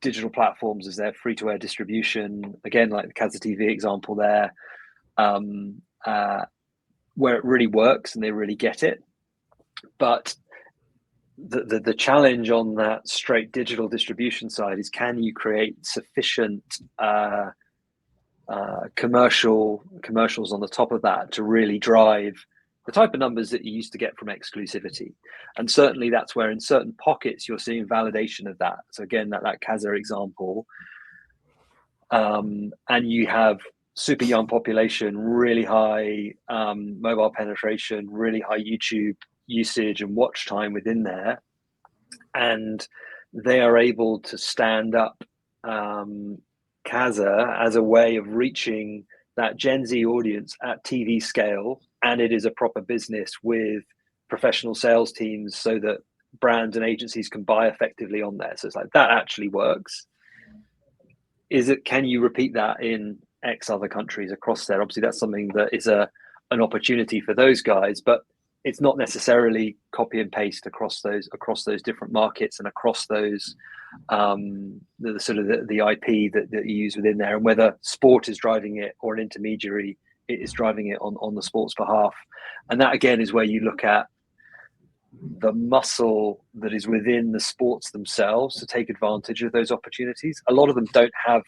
Speaker 2: digital platforms as their free-to-air distribution. Again, like the Casa TV example there, where it really works and they really get it. But the challenge on that straight digital distribution side is, can you create sufficient commercials on the top of that to really drive the type of numbers that you used to get from exclusivity? And certainly that's where in certain pockets you're seeing validation of that. So again, that Casa example, and you have super young population, really high mobile penetration, really high YouTube usage and watch time within there, and they are able to stand up Casa as a way of reaching that Gen Z audience at TV scale, and it is a proper business with professional sales teams so that brands and agencies can buy effectively on there. So it's like that actually works. Can you repeat that in X other countries across there? Obviously that's something that is an opportunity for those guys, but it's not necessarily copy and paste across those different markets and across those the sort of the IP that you use within there, and whether sport is driving it or an intermediary is driving it on the sport's behalf. And that again is where you look at the muscle that is within the sports themselves to take advantage of those opportunities. A lot of them don't have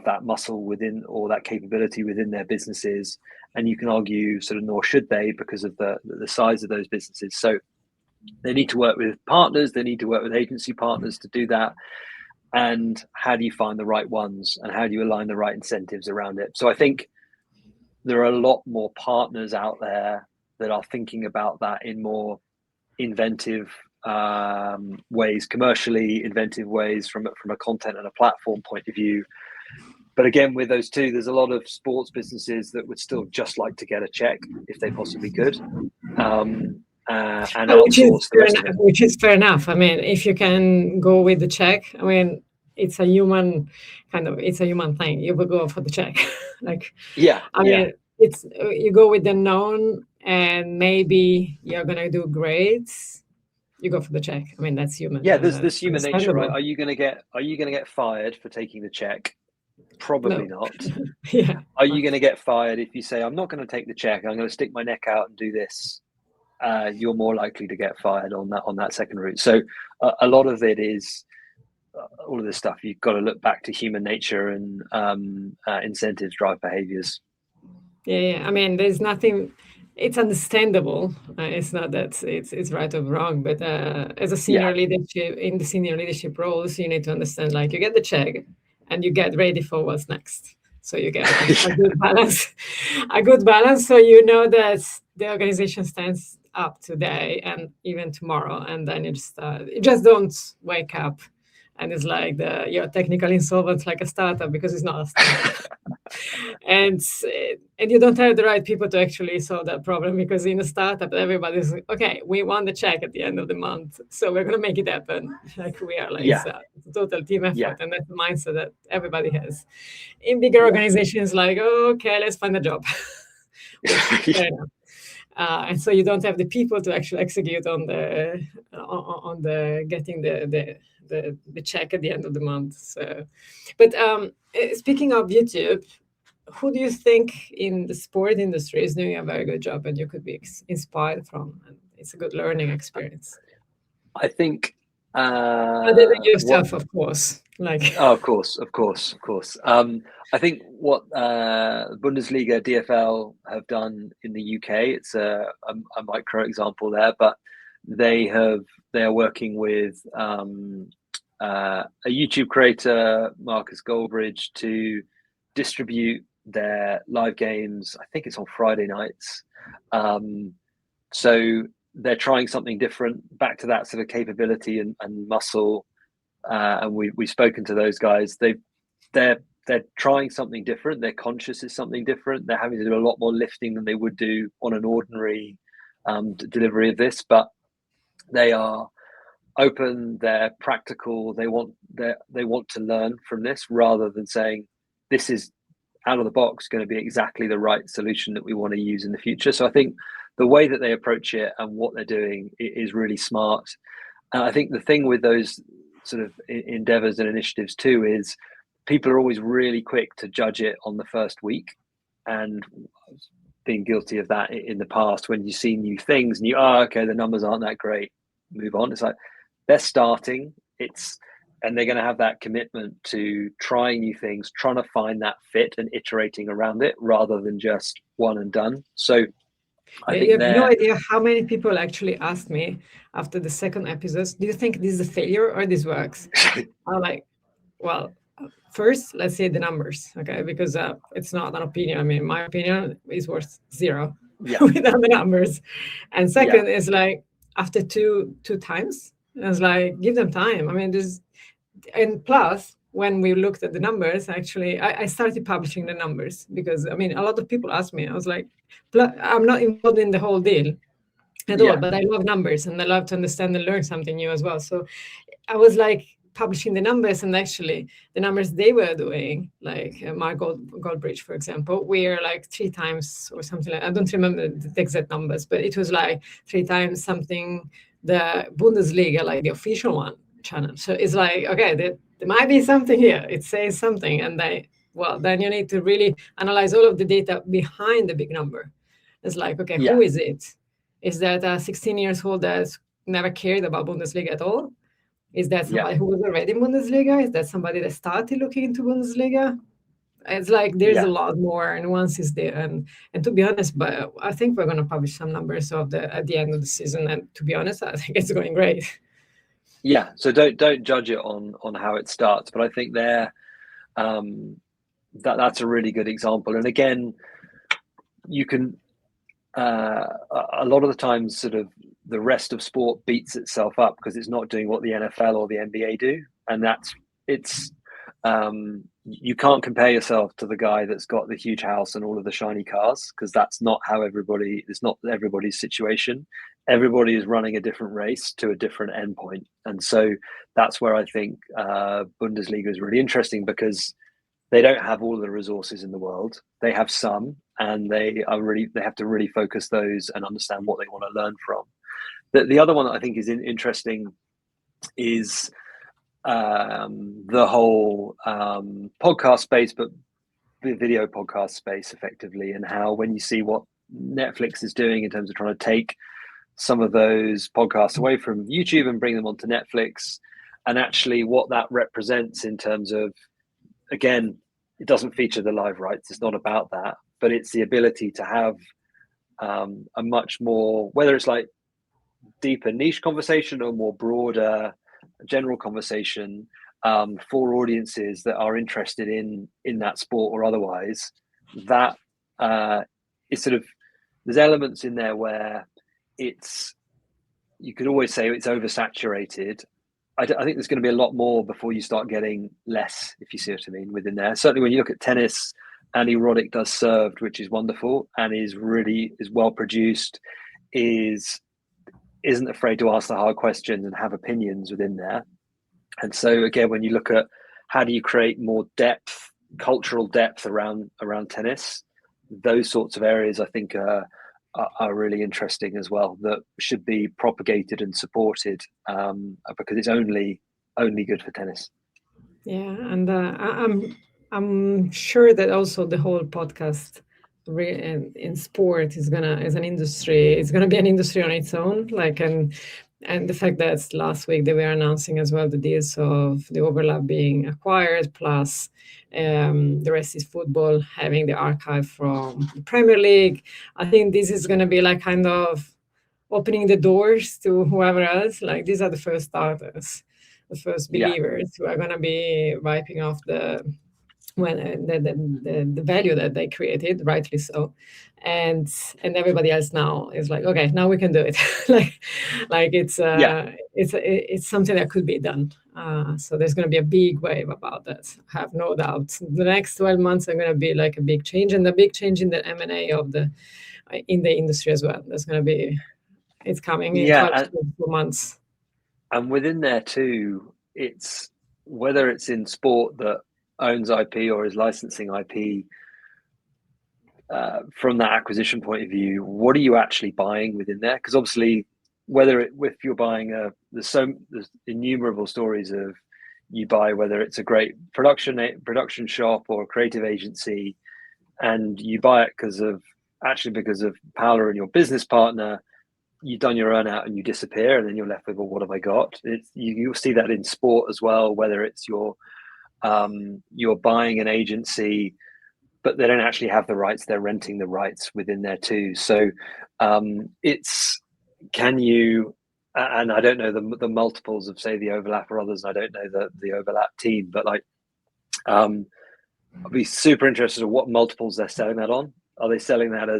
Speaker 2: that muscle within, or that capability within their businesses, and you can argue sort of nor should they, because of the size of those businesses. So they need to work with partners, they need to work with agency partners to do that. And how do you find the right ones, and how do you align the right incentives around it? So I think there are a lot more partners out there that are thinking about that in more inventive ways, commercially inventive ways from a content and a platform point of view. But again, with those two, there's a lot of sports businesses that would still just like to get a check if they possibly could, and outsource the rest of it.
Speaker 1: Which is fair enough. I mean, if you can go with the check, I mean, it's a human thing. You will go for the check. Mean, it's you go with the known, and maybe you're gonna do great. You go for the check. I mean, that's human.
Speaker 2: Yeah, there's human nature, right? Are you gonna get fired for taking the check? Probably not.
Speaker 1: Yeah.
Speaker 2: Are you going to get fired if you say, I'm not going to take the check, I'm going to stick my neck out and do this? You're more likely to get fired on that second route. So a lot of it is all of this stuff. You've got to look back to human nature and incentives drive behaviors.
Speaker 1: Yeah. I mean, there's nothing. It's understandable. It's not that it's right or wrong, but as a senior leadership, in the senior leadership roles, you need to understand, like, you get the check and you get ready for what's next. So you get a good balance. So you know that the organization stands up today and even tomorrow, and then you just don't wake up and it's like you're technically insolvent like a startup, because it's not a startup. and you don't have the right people to actually solve that problem, because in a startup everybody's like, okay, we want the check at the end of the month, so we're going to make it happen. Like we are like it's a total team effort, and that's the mindset that everybody has. In bigger organizations, like, okay, let's find a job. Fair enough. and so you don't have the people to actually execute on the getting the check at the end of the month. So, but speaking of YouTube, who do you think in the sport industry is doing a very good job and you could be inspired from? And it's a good learning experience.
Speaker 2: I think
Speaker 1: Other than
Speaker 2: what
Speaker 1: yourself, of course. Like,
Speaker 2: oh, of course, of course, of course. I think what Bundesliga, DFL have done in the UK, it's a micro example there, but they are working with a YouTube creator, Marcus Goldbridge, to distribute their live games. I think it's on Friday nights. So they're trying something different, back to that sort of capability and muscle. And we've spoken to those guys. They're trying something different. They're conscious it's something different. They're having to do a lot more lifting than they would do on an ordinary delivery of this, but they are open. They're practical. They want to learn from this rather than saying this is out of the box going to be exactly the right solution that we want to use in the future. So I think the way that they approach it and what they're doing is really smart. And I think the thing with those sort of endeavors and initiatives too is people are always really quick to judge it on the first week, and being guilty of that in the past when you see new things and okay, the numbers aren't that great, move on. It's like they're starting, and they're going to have that commitment to trying new things, trying to find that fit and iterating around it rather than just one and done. So I think
Speaker 1: you have no idea how many people actually asked me after the second episode, do you think this is a failure or this works? I'm like, well, first, let's say the numbers, okay? Because it's not an opinion. I mean, my opinion is worth zero without the numbers. And second is like, after two times, it's like, give them time. I mean, and plus, when we looked at the numbers, actually, I started publishing the numbers because, I mean, a lot of people asked me, I was like, I'm not involved in the whole deal at all, but I love numbers and I love to understand and learn something new as well. So I was like publishing the numbers, and actually the numbers they were doing, like Mark Goldbridge, for example, were like 3 times or something like, I don't remember the exact numbers, but it was like 3 times something the Bundesliga, like the official one channel. So it's like, okay, there might be something here. It says something, and then you need to really analyze all of the data behind the big number. It's like, okay, who is it? Is that a 16 years old that's never cared about Bundesliga at all? Is that somebody who was already in Bundesliga? Is that somebody that started looking into Bundesliga? It's like there's a lot more nuances there, and to be honest, but I think we're going to publish some numbers at the end of the season, and to be honest, I think it's going great.
Speaker 2: Yeah, so don't judge it on how it starts, but I think that's a really good example. And again, you can a lot of the times sort of the rest of sport beats itself up because it's not doing what the NFL or the NBA do, and you can't compare yourself to the guy that's got the huge house and all of the shiny cars, because that's not how it's not everybody's situation. Everybody is running a different race to a different endpoint, and so that's where I think Bundesliga is really interesting, because they don't have all of the resources in the world. They have some, and they have to really focus those and understand what they want to learn from. The other one that I think is interesting is the whole podcast space, but the video podcast space effectively, and how when you see what Netflix is doing in terms of trying to take some of those podcasts away from YouTube and bring them onto Netflix, and actually what that represents in terms of, again, it doesn't feature the live rights. It's not about that, but it's the ability to have a much more, whether it's like deeper niche conversation or more broader general conversation for audiences that are interested in that sport or otherwise. That is sort of, there's elements in there where you could always say it's oversaturated. I think there's going to be a lot more before you start getting less, if you see what I mean, within there. Certainly when you look at tennis, Andy Roddick does Served, which is wonderful and is well produced, isn't afraid to ask the hard questions and have opinions within there. And so again, when you look at how do you create more depth, cultural depth around tennis, those sorts of areas I think are are really interesting as well, that should be propagated and supported, because it's only good for tennis.
Speaker 1: Yeah, and I'm sure that also the whole podcast in sport is an industry. It's gonna be an industry on its own. Like and the fact that last week they were announcing as well the deals of the overlap being acquired, plus the rest is football having the archive from the Premier League. I think this is gonna be like kind of opening the doors to whoever else. Like these are the first starters, the first
Speaker 2: Yeah,
Speaker 1: believers who are gonna be wiping off when the value that they created, rightly so, and everybody else now is like, okay, now we can do it. like
Speaker 2: yeah,
Speaker 1: it's something that could be done. So there's going to be a big wave about that. I have no doubt. The next 12 months are going to be like a big change, and a big change in the M&A of the in the industry as well. There's going to be it's coming in
Speaker 2: yeah,
Speaker 1: 12 to 24 months.
Speaker 2: and within there too, it's whether it's in sport that owns IP or is licensing IP. From that acquisition point of view, what are you actually buying within there? Because obviously, if you're buying there's innumerable stories of you buy, whether it's a great production shop or a creative agency, and you buy it because of Paola and your business partner. You've done your earn out and you disappear, and then you're left with, well, what have I got? You'll see that in sport as well, whether it's you're buying an agency, but they don't actually have the rights, they're renting the rights within there too. So it's, can you, and I don't know the multiples of, say, the overlap or others, and I don't know the overlap team, but like I'd be super interested in what multiples they're selling that on. Are they selling that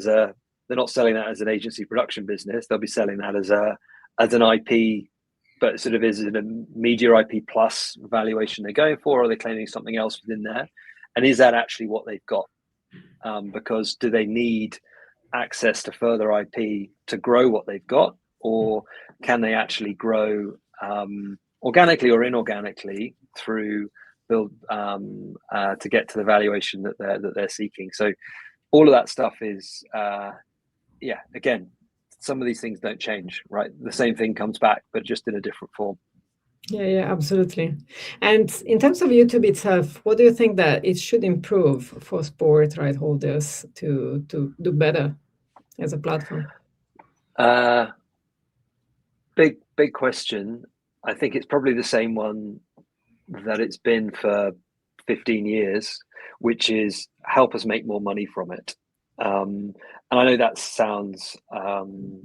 Speaker 2: they're not selling that as an agency production business, they'll be selling that as an IP, but sort of is it a media IP plus valuation they're going for, or are they claiming something else within there? And is that actually what they've got? Because do they need access to further IP to grow what they've got, or can they actually grow organically or inorganically through build to get to the valuation that they're seeking? So all of that stuff is again, some of these things don't change, right? The same thing comes back, but just in a different form.
Speaker 1: Yeah, absolutely. And in terms of YouTube itself, what do you think that it should improve for sport right holders to do better as a platform?
Speaker 2: Big question. I think it's probably the same one that it's been for 15 years, which is help us make more money from it. And I know that sounds sort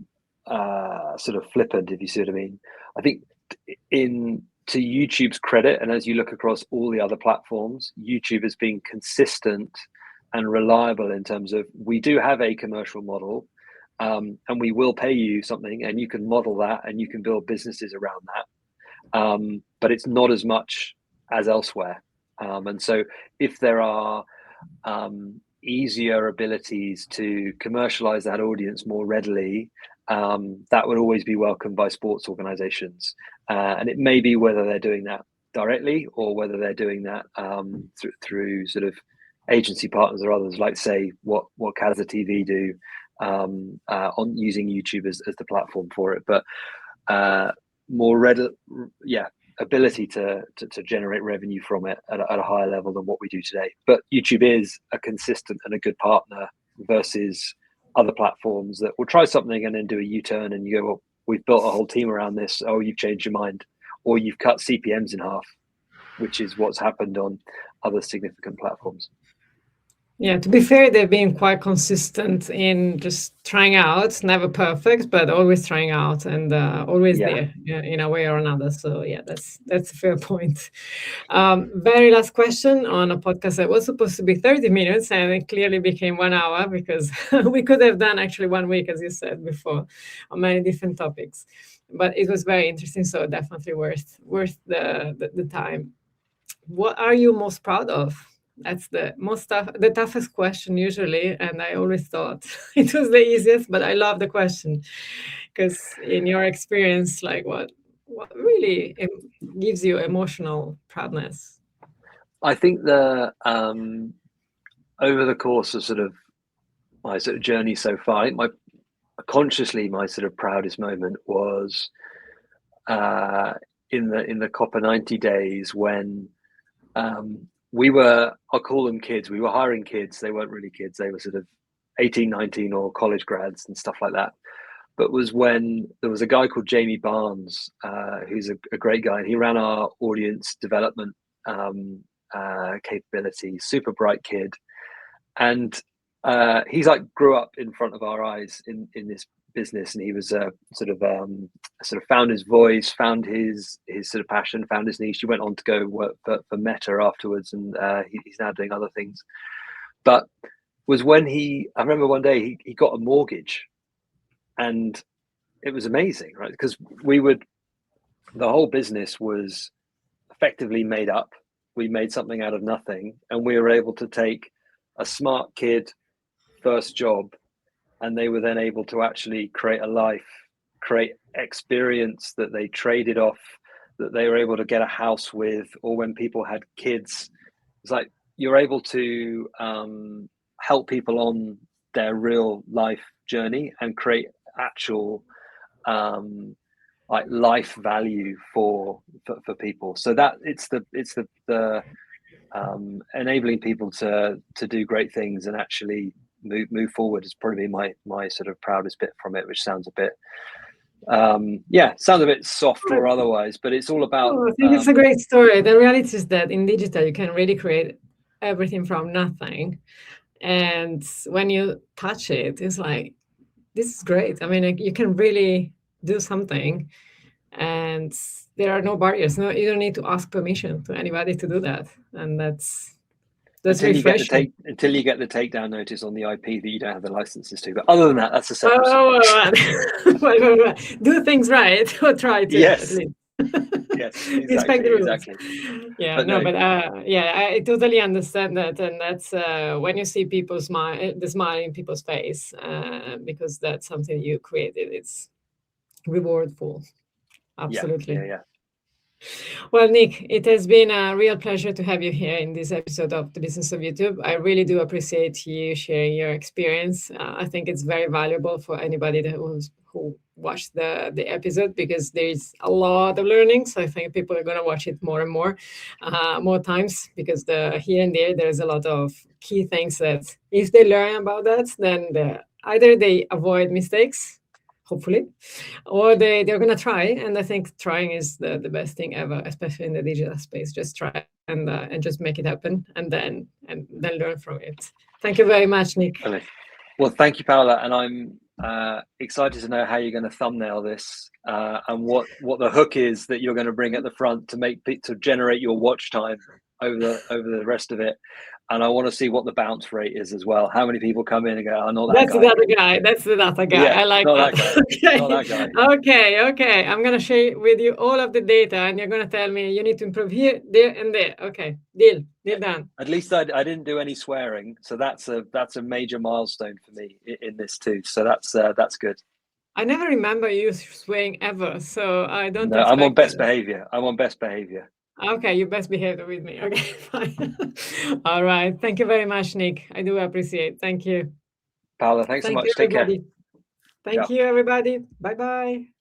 Speaker 2: of flippant, if you see what I mean. I think to YouTube's credit, and as you look across all the other platforms, YouTube has been consistent and reliable in terms of, we do have a commercial model, and we will pay you something, and you can model that and you can build businesses around that. But it's not as much as elsewhere. And so if there are easier abilities to commercialize that audience more readily, that would always be welcomed by sports organizations. And it may be whether they're doing that directly or whether they're doing that through sort of agency partners or others, like, say, what Kaza TV do on using YouTube as the platform for it. But more ability to generate revenue from it at a higher level than what we do today. But YouTube is a consistent and a good partner versus other platforms that will try something and then do a U-turn, and you go, well, we've built a whole team around this. Oh, you've changed your mind, or you've cut CPMs in half, which is what's happened on other significant platforms.
Speaker 1: Yeah, to be fair, they've been quite consistent in just trying out, never perfect, but always trying out and always there in a way or another. So yeah, that's a fair point. Very last question on a podcast that was supposed to be 30 minutes and it clearly became 1 hour because we could have done actually 1 week, as you said before, on many different topics. But it was very interesting, so definitely worth the time. What are you most proud of? That's the toughest question usually, and I always thought it was the easiest, but I love the question because in your experience, like what really gives you emotional proudness?
Speaker 2: I think over the course of sort of my sort of journey so far, I think consciously, my sort of proudest moment was in the Copper 90 days when we were, I'll call them kids, we were hiring kids. They weren't really kids, they were sort of 18, 19 or college grads and stuff like that. But was when there was a guy called Jamie Barnes, who's a great guy, and he ran our audience development capability, super bright kid. And he's like grew up in front of our eyes in this business, and he was sort of found his voice, found his sort of passion, found his niche. He went on to go work for Meta afterwards, and he's now doing other things. But was when I remember one day he got a mortgage, and it was amazing, right? Because the whole business was effectively made up. We made something out of nothing, and we were able to take a smart kid first job, and they were then able to actually create a life, create experience that they traded off, that they were able to get a house with, or when people had kids, it's like you're able to help people on their real life journey and create actual like life value for people. So that it's the enabling people to do great things and actually move forward is probably my sort of proudest bit from it, which sounds a bit sounds a bit soft or otherwise, but it's all about
Speaker 1: I think it's a great story. The reality is that in digital you can really create everything from nothing, and when you touch it, it's like, this is great. I mean, you can really do something, and there are no barriers. No, you don't need to ask permission to anybody to do that, and that's
Speaker 2: until
Speaker 1: refreshing.
Speaker 2: until you get the takedown notice on the IP that you don't have the licenses to. But other than that, that's a separate
Speaker 1: do things right, or try to.
Speaker 2: Yes.
Speaker 1: At least.
Speaker 2: Yes,
Speaker 1: Respect the rules.
Speaker 2: exactly.
Speaker 1: Yeah,
Speaker 2: but
Speaker 1: I totally understand that, and that's when you see people smile, the smile in people's face, because that's something you created. It's rewardful. Absolutely.
Speaker 2: Yeah.
Speaker 1: Well, Nick, it has been a real pleasure to have you here in this episode of The Business of YouTube. I really do appreciate you sharing your experience. I think it's very valuable for anybody who watched the episode, because there's a lot of learnings. I think people are going to watch it more and more times, because here and there's a lot of key things that if they learn about that, then either they avoid mistakes, hopefully, or they're going to try. And I think trying is the best thing ever, especially in the digital space. Just try and just make it happen, and then learn from it. Thank you very much, Nick.
Speaker 2: Well, thank you, Paola, and I'm excited to know how you're going to thumbnail this, and what the hook is that you're going to bring at the front to generate your watch time over the rest of it. And I want to see what the bounce rate is as well. How many people come in and go, "Oh, not that
Speaker 1: That's
Speaker 2: guy."
Speaker 1: The other guy. That's the data guy.
Speaker 2: Yeah,
Speaker 1: I like
Speaker 2: not
Speaker 1: that.
Speaker 2: Okay. Not that guy.
Speaker 1: Okay. I'm gonna share with you all of the data, and you're gonna tell me you need to improve here, there, and there. Okay, deal done.
Speaker 2: At least I didn't do any swearing, so that's a major milestone for me in this too. So that's good.
Speaker 1: I never remember you swearing ever, so I don't.
Speaker 2: No, I'm on best behavior. Okay,
Speaker 1: you best behave with me. Okay, fine. All right. Thank you very much, Nick. I do appreciate it. Thank you.
Speaker 2: Paola, thanks so much. Take care.
Speaker 1: Thank you, everybody. Bye-bye.